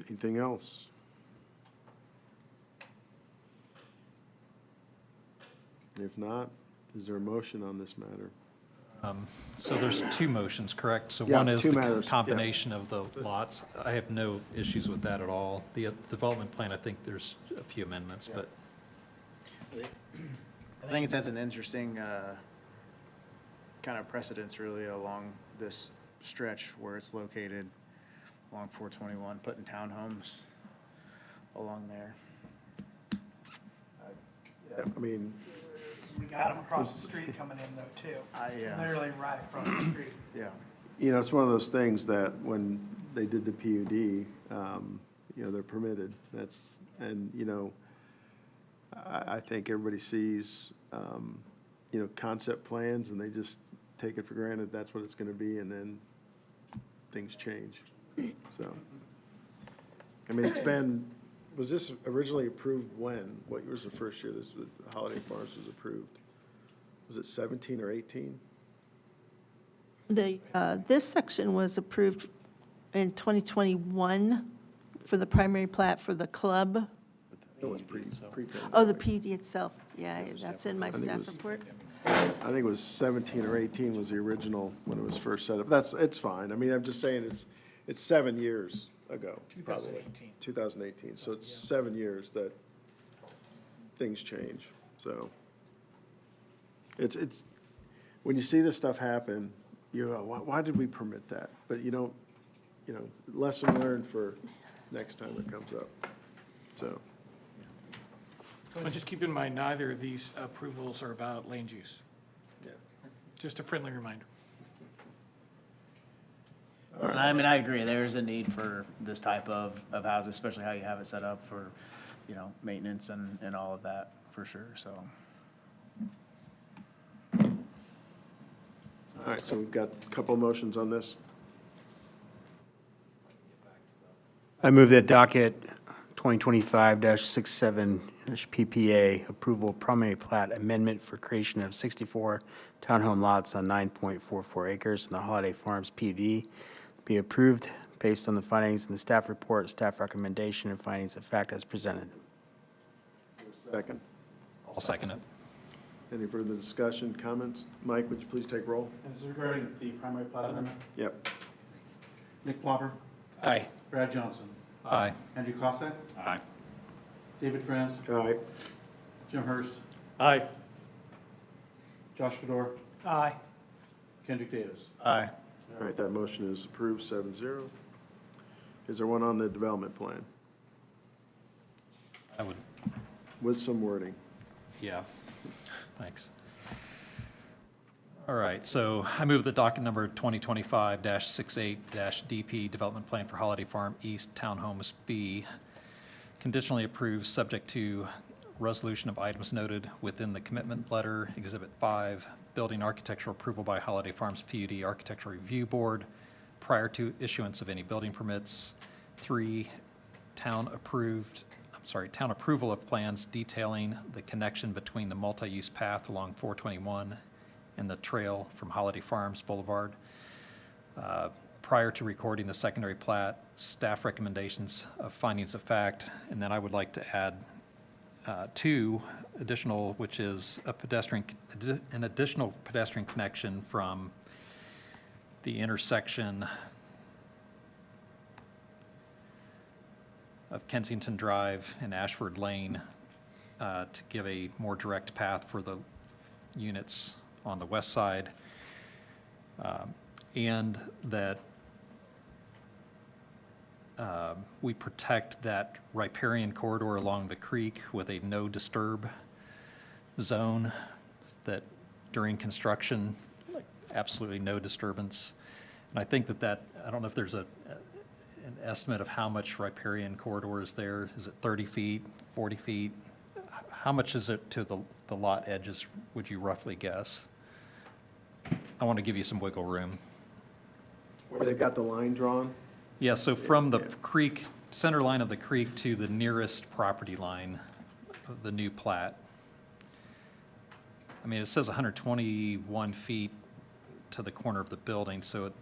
Anything else? If not, is there a motion on this matter? So there's two motions, correct? So Yeah, one is two the matters, yeah. combination of the lots. I have no issues with that at all. The development plan, I think there's a few amendments, but I think it sets an interesting kind of precedence really along this stretch where it's located along 421, putting townhomes along there. I mean, We got them across the street coming in though, too. Yeah. Literally right across the street. Yeah. it's one of those things that when they did the PUD, they're permitted. I think everybody sees, concept plans and they just take it for granted that's what it's going to be, and then things change. So, I mean, was this originally approved when? What was the first year Holiday Farms was approved? Was it 17 or 18? This section was approved in 2021 for the primary plat for the club. It was pre-pandemic. Oh, the PUD itself, yeah, that's in my think it staff was- report. I think it was 17 or 18 was the original when it was first set up. It's fine. I mean, I'm just saying it's 7 years ago, probably. 2018. So it's 7 years that things change. So it's, when you see this stuff happen, you go, why did we permit that? But you don't, lesson learned for next time it comes up. So. But just keep in mind, neither of these approvals are about land use. Yeah. Just a friendly reminder. I mean, I agree, there's a need for this type of house, especially how you have it set up for, maintenance and all of that, for sure, so. All right, so we've got a couple motions on this. I move that docket 2025-67 PPA approval preliminary plat amendment for creation of 64 townhome lots on 9.44 acres in the Holiday Farms PUD be approved based on the findings in the staff report, staff recommendation, and findings of fact as presented. Second. I'll second it. Any further discussion, comments? Mike, would you please take roll? And this is regarding the primary plat amendment. Yep. Nick Plummer. Aye. Brad Johnson. Aye. Andrew Cossack. Aye. David Franz. Aye. Jim Hurst. Aye. Josh Fedor. Aye. Kendrick Davis. Aye. All right, that motion is approved 7-0. Is there one on the development plan I would, with some wording? yeah, thanks. All right, so I move the docket number 2025-68-DP Development Plan for Holiday Farm East Townhomes B, conditionally approved, subject to resolution of items noted within the commitment letter, Exhibit 5, building architectural approval by Holiday Farms PUD Architectural Review Board prior to issuance of any building permits. 3, town approval of plans detailing the connection between the multi-use path along 421 and the trail from Holiday Farms Boulevard. Prior to recording the secondary plat, staff recommendations of findings of fact, and then I would like to add 2 additional, which is an additional pedestrian connection from the intersection of Kensington Drive and Ashford Lane to give a more direct path for the units on the west side, and that we protect that riparian corridor along the creek with a no disturb zone, that during construction, absolutely no disturbance. And I think that I don't know if there's an estimate of how much riparian corridor is there. Is it 30 feet, 40 feet? How much is it to the lot edges, would you roughly guess? I want to give you some wiggle room. Where they've got the line drawn? Yeah, so from the creek, center line of the creek to the nearest property line of the new plat. I mean, it says 121 feet to the corner of the building, so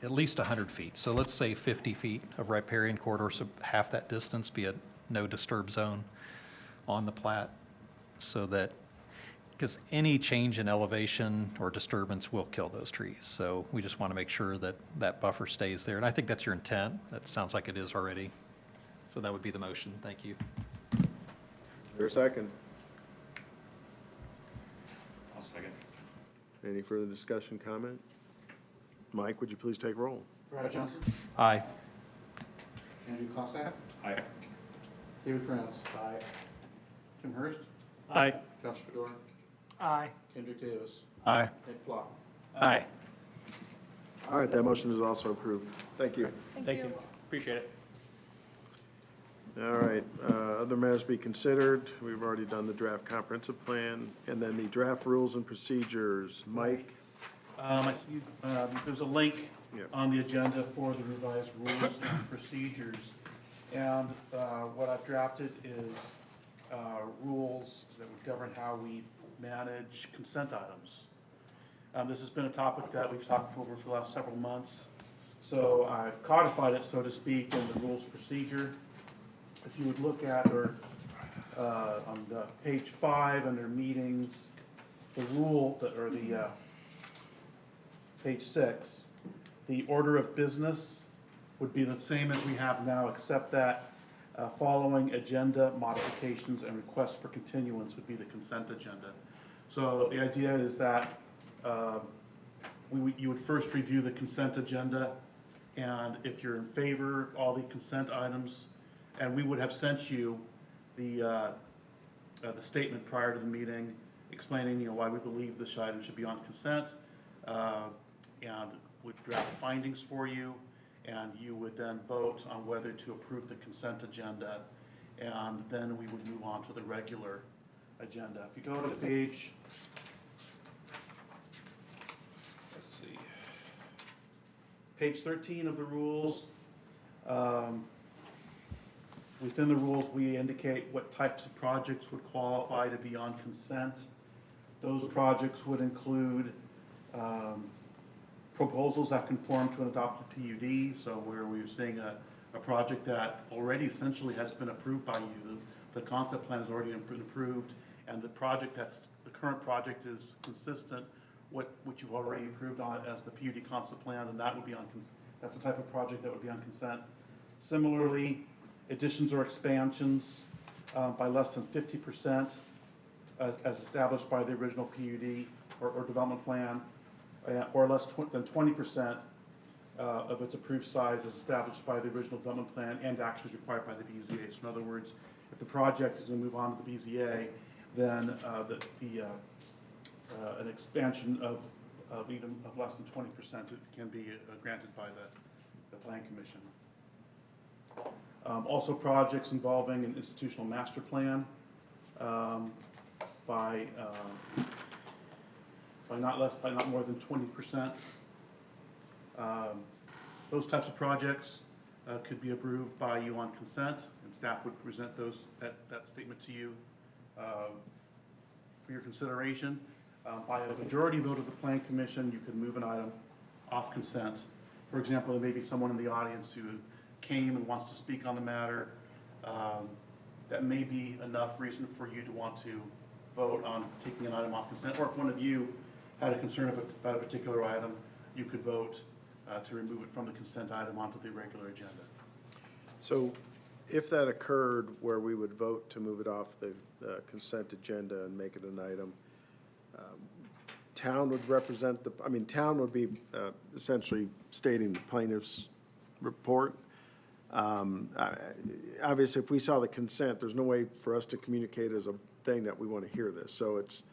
at least 100 feet. So let's say 50 feet of riparian corridor, so half that distance be a no disturb zone on the plat, so that, because any change in elevation or disturbance will kill those trees. So we just want to make sure that that buffer stays there. And I think that's your intent. That sounds like it is already. So that would be the motion. Thank you. Is there a second? I'll second. Any further discussion, comment? Mike, would you please take roll? Brad Johnson. Aye. Andrew Cossack. Aye. David Franz. Aye. Jim Hurst. Aye. Josh Fedor. Aye. Kendrick Davis. Aye. Nick Plummer. Aye. All right, that motion is also approved. Thank you. Thank you. Appreciate it. All right, other matters to be considered. We've already done the draft comprehensive plan, and then the draft rules and procedures. Mike? I see, there's a link Yep. on the agenda for the revised rules and procedures. And what I've drafted is rules that would govern how we manage consent items. This has been a topic that we've talked over for the last several months. So I've codified it, so to speak, in the rules procedure. If you would look at, or on the page 5 under meetings, the rule, or the page 6, the order of business would be the same as we have now, except that following agenda modifications and requests for continuance would be the consent agenda. So the idea is that you would first review the consent agenda, and if you're in favor of all the consent items, and we would have sent you the statement prior to the meeting explaining, why we believe this item should be on consent, and would draft findings for you, and you would then vote on whether to approve the consent agenda, and then we would move on to the regular agenda. If you go to page, let's see, page 13 of the rules, within the rules, we indicate what types of projects would qualify to be on consent. Those projects would include proposals that conform to an adopted PUD, so where we're seeing a project that already essentially has been approved by you. The concept plan has already been approved, and the current project is consistent with what you've already approved on as the PUD concept plan, and that would be that's the type of project that would be on consent. Similarly, additions or expansions by less than 50% as established by the original PUD or development plan, or less than 20% of its approved size as established by the original development plan and actions required by the BZA. So in other words, if the project is going to move on to the BZA, then an expansion of less than 20% can be granted by the Plan Commission. Also projects involving an institutional master plan by not more than 20%. Those types of projects could be approved by you on consent, and staff would present that statement to you for your consideration. By a majority vote of the Plan Commission, you could move an item off consent. For example, there may be someone in the audience who came and wants to speak on the matter. That may be enough reason for you to want to vote on taking an item off consent, or if one of you had a concern about a particular item, you could vote to remove it from the consent item onto the regular agenda. So if that occurred where we would vote to move it off the consent agenda and make it an item, town would represent town would be essentially stating the plaintiff's report. Obviously, if we saw the consent, there's no way for us to communicate as a thing that we want to hear this. So it's,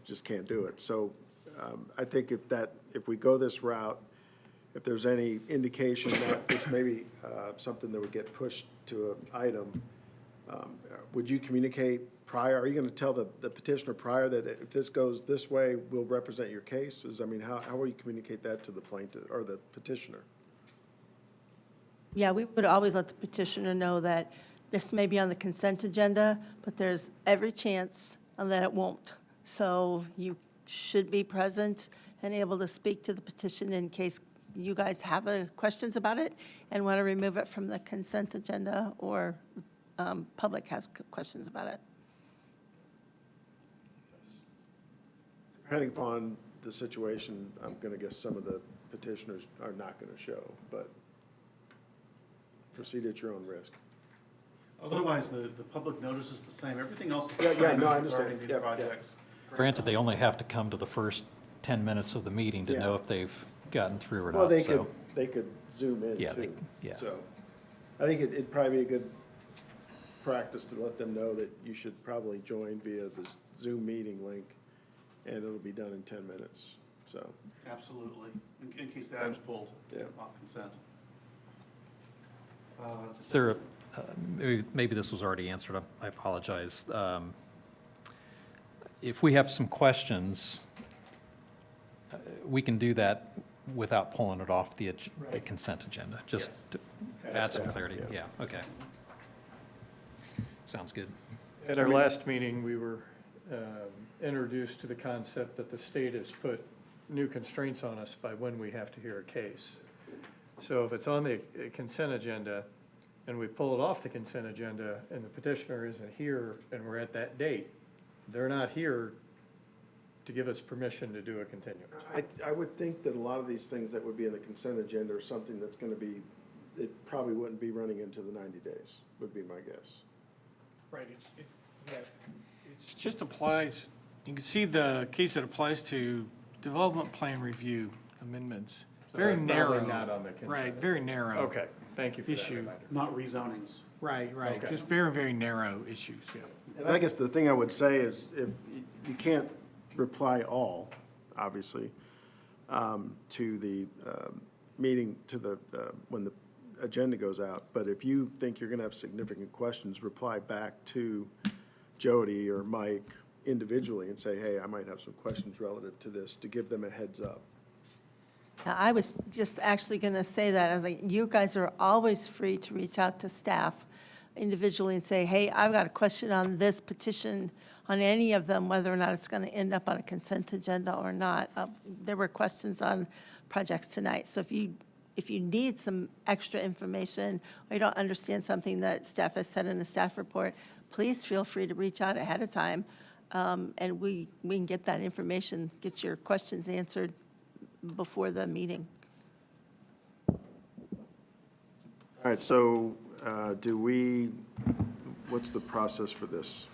just can't do it. So I think if we go this route, if there's any indication that this may be something that would get pushed to an item, would you communicate prior? Are you going to tell the petitioner prior that if this goes this way, we'll represent your case? How will you communicate that to the plaintiff or the petitioner? Yeah, we would always let the petitioner know that this may be on the consent agenda, but there's every chance that it won't. So you should be present and able to speak to the petition in case you guys have questions about it and want to remove it from the consent agenda, or public has questions about it. Depending upon the situation, I'm going to guess some of the petitioners are not going to show, but proceed at your own risk. Otherwise, the public notice is the same. Everything else is the Yeah, same no, I regarding understand. these Yeah, projects. Granted, they only have to come to the first 10 minutes of the meeting to Yeah. know if they've gotten through or Well, not, they so. could zoom in Yeah, too. yeah. So I think it'd probably be a good practice to let them know that you should probably join via the Zoom meeting link, and it'll be done in 10 minutes, so. Absolutely, in case the item's pulled off consent. Is there maybe this was already answered, I apologize. If we have some questions, we can do that without pulling it off the consent agenda, just to add some clarity. Yeah, okay. Sounds good. At our last meeting, we were introduced to the concept that the state has put new constraints on us by when we have to hear a case. So if it's on the consent agenda and we pull it off the consent agenda and the petitioner isn't here and we're at that date, they're not here to give us permission to do a continuance. I would think that a lot of these things that would be in the consent agenda are something that's going to be, it probably wouldn't be running into the 90 days, would be my guess. Right, it just applies, you can see the case that applies to development plan review amendments. So Very that's probably narrow. not on the consent. Right, very narrow. Okay, thank you for that Issue. reminder. Not rezonings. Right, Okay. just very, very narrow issues, yeah. And I guess the thing I would say is if you can't reply all, obviously, to the meeting, to the, when the agenda goes out, but if you think you're going to have significant questions, reply back to Jody or Mike individually and say, hey, I might have some questions relative to this, to give them a heads up. I was just actually going to say that. I was like, you guys are always free to reach out to staff individually and say, hey, I've got a question on this petition, on any of them, whether or not it's going to end up on a consent agenda or not. There were questions on projects tonight. So if you need some extra information, or you don't understand something that staff has said in the staff report, please feel free to reach out ahead of time, and we can get that information, get your questions answered before the meeting. All right, so what's the process for this?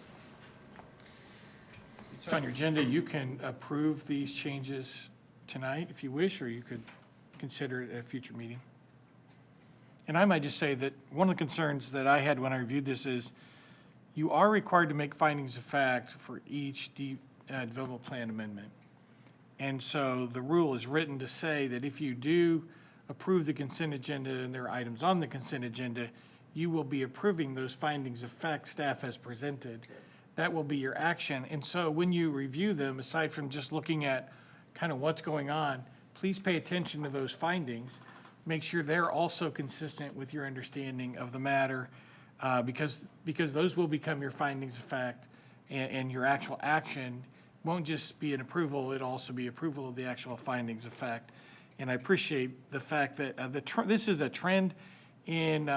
It's on your agenda. You can approve these changes tonight if you wish, or you could consider it at a future meeting. And I might just say that one of the concerns that I had when I reviewed this is you are required to make findings of fact for each development plan amendment. And so the rule is written to say that if you do approve the consent agenda and there are items on the consent agenda, you will be approving those findings of fact staff has presented. That will be your action. And so when you review them, aside from just looking at kind of what's going on, please pay attention to those findings. Make sure they're also consistent with your understanding of the matter, because those will become your findings of fact, and your actual action won't just be an approval, it'll also be approval of the actual findings of fact. And I appreciate the fact that this is a trend in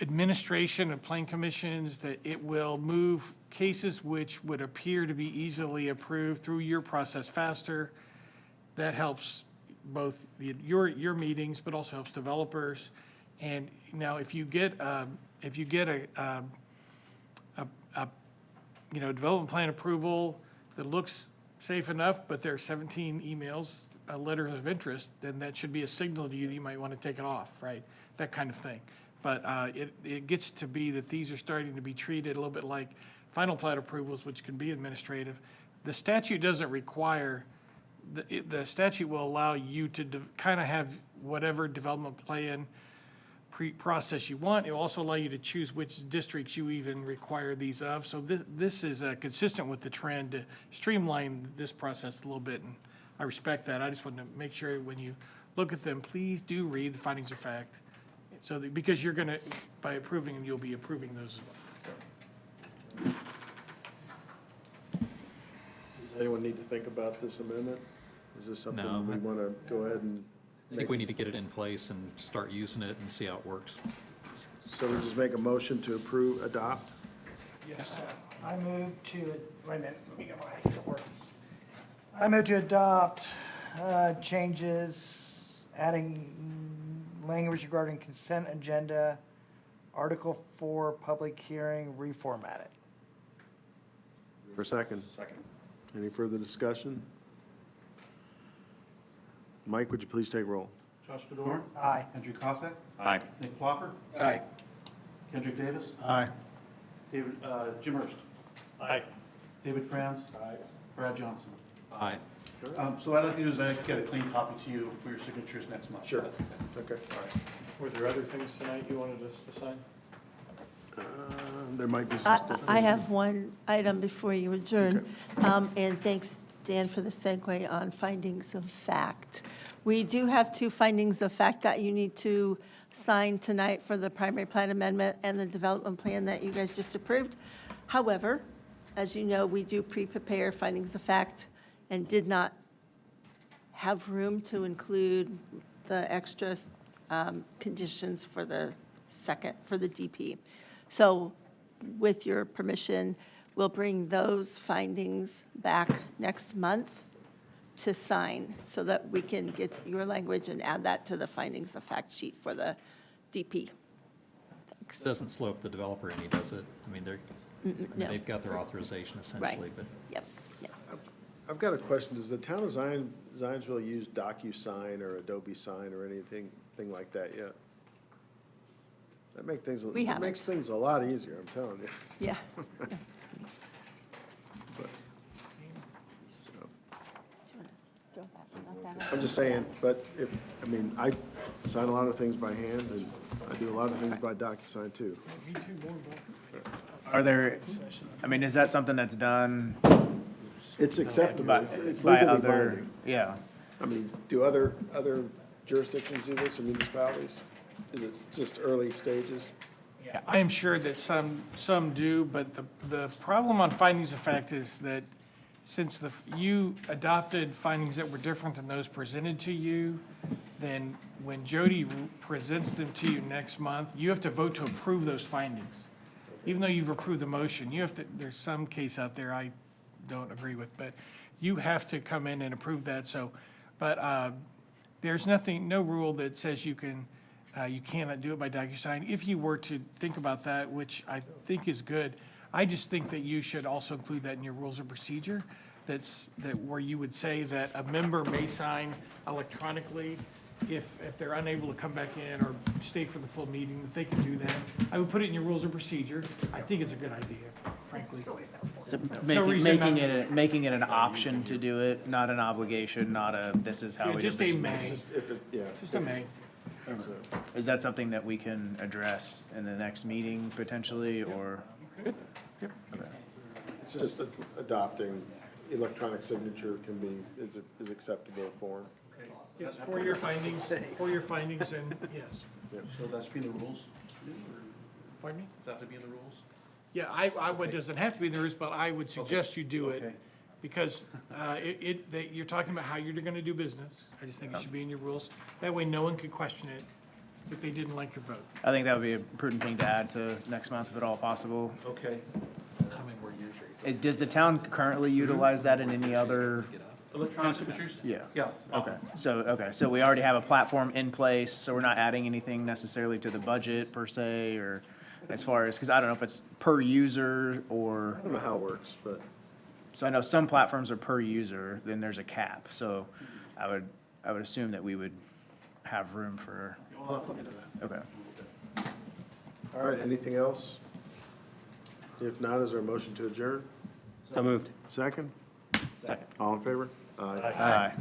administration and plan commissions, that it will move cases which would appear to be easily approved through your process faster. That helps both your meetings, but also helps developers. And now, if you get a development plan approval that looks safe enough, but there are 17 emails, letters of interest, then that should be a signal to you that you might want to take it off, right? That kind of thing. But it gets to be that these are starting to be treated a little bit like final plat approvals, which can be administrative. The statute doesn't require, the statute will allow you to kind of have whatever development plan process you want. It will also allow you to choose which districts you even require these of. So this is consistent with the trend to streamline this process a little bit, and I respect that. I just want to make sure when you look at them, please do read the findings of fact. So that, because you're going to, by approving them, you'll be approving those as well. Does anyone need to think about this amendment? Is this something No, we want to go ahead and I think we need to get it in place and start using it and see how it works. So we just make a motion to adopt? Yes. I move to, wait a minute, let me get my paperwork. I move to adopt changes, adding language regarding consent agenda, Article 4, public hearing, reformat it. For a second? Second. Any further discussion? Mike, would you please take roll? Josh Fedor? Aye. Andrew Cossack? Aye. Nick Plopper? Aye. Kendrick Davis? Aye. Jim Hurst? Aye. David Franz? Aye. Brad Johnson? Aye. So what I'd like to do is I'd like to get a clean copy to you for your signatures next month. Sure. Okay. All right. Were there other things tonight you wanted us to sign? There might be some. I have one item before you adjourn, and thanks, Dan, for the segue on findings of fact. We do have 2 findings of fact that you need to sign tonight for the primary plan amendment and the development plan that you guys just approved. However, as you know, we do pre-prepare findings of fact and did not have room to include the extra conditions for the DP. So with your permission, we'll bring those findings back next month to sign so that we can get your language and add that to the findings of fact sheet for the DP. Thanks. It doesn't slow up the developer any, does it? I mean, No. they've got their authorization essentially, but. Yep. Yep. I've got a question. Does the town of Zionsville use DocuSign or Adobe Sign or anything like that yet? That makes things a lot easier, I'm telling you. Yeah. But, so, Throw that. I'm just saying, but I sign a lot of things by hand, and I do a lot of things by DocuSign too. Me too, more. Are there, I mean, is that something that's done It's acceptable. by, It's by legally other, binding. yeah? I mean, do other jurisdictions do this, or municipalities? Is it just early stages? Yeah, I am sure that some do, but the problem on findings of fact is that since you adopted findings that were different than those presented to you, then when Jody presents them to you next month, you have to vote to approve those findings. Even though you've approved the motion, you have to, there's some case out there I don't agree with, but you have to come in and approve that, so, but, there's no rule that says you cannot do it by DocuSign. If you were to think about that, which I think is good, I just think that you should also include that in your rules of procedure, where you would say that a member may sign electronically if they're unable to come back in or stay for the full meeting, that they can do that. I would put it in your rules of procedure. I think it's a good idea, frankly. Making it an option to do it, not an obligation, not a, this is how Yeah, we. just a may, Yeah. just a may. Is that something that we can address in the next meeting potentially, or? It's just adopting electronic signature is acceptable form. Yes, for your findings, and yes. So that's be the rules? Pardon me? Does that have to be in the rules? Yeah, it doesn't have to be in the rules, but I would suggest you do it, Okay. because you're talking about how you're gonna do business. I just think it should be in your rules. That way, no one could question it if they didn't like your vote. I think that would be a prudent thing to add to next month if at all possible. Okay. How many more years are you? Does the town currently utilize that in any other? Electronic signatures? Yeah. Yeah. Okay, so we already have a platform in place, so we're not adding anything necessarily to the budget per se, or as far as, because I don't know if it's per user or. I don't know how it works, but. So I know some platforms are per user, then there's a cap, so I would assume that we would have room for. Okay. All right, anything else? If not, is there a motion to adjourn? So moved. Second? Second. All in favor? Aye. Aye.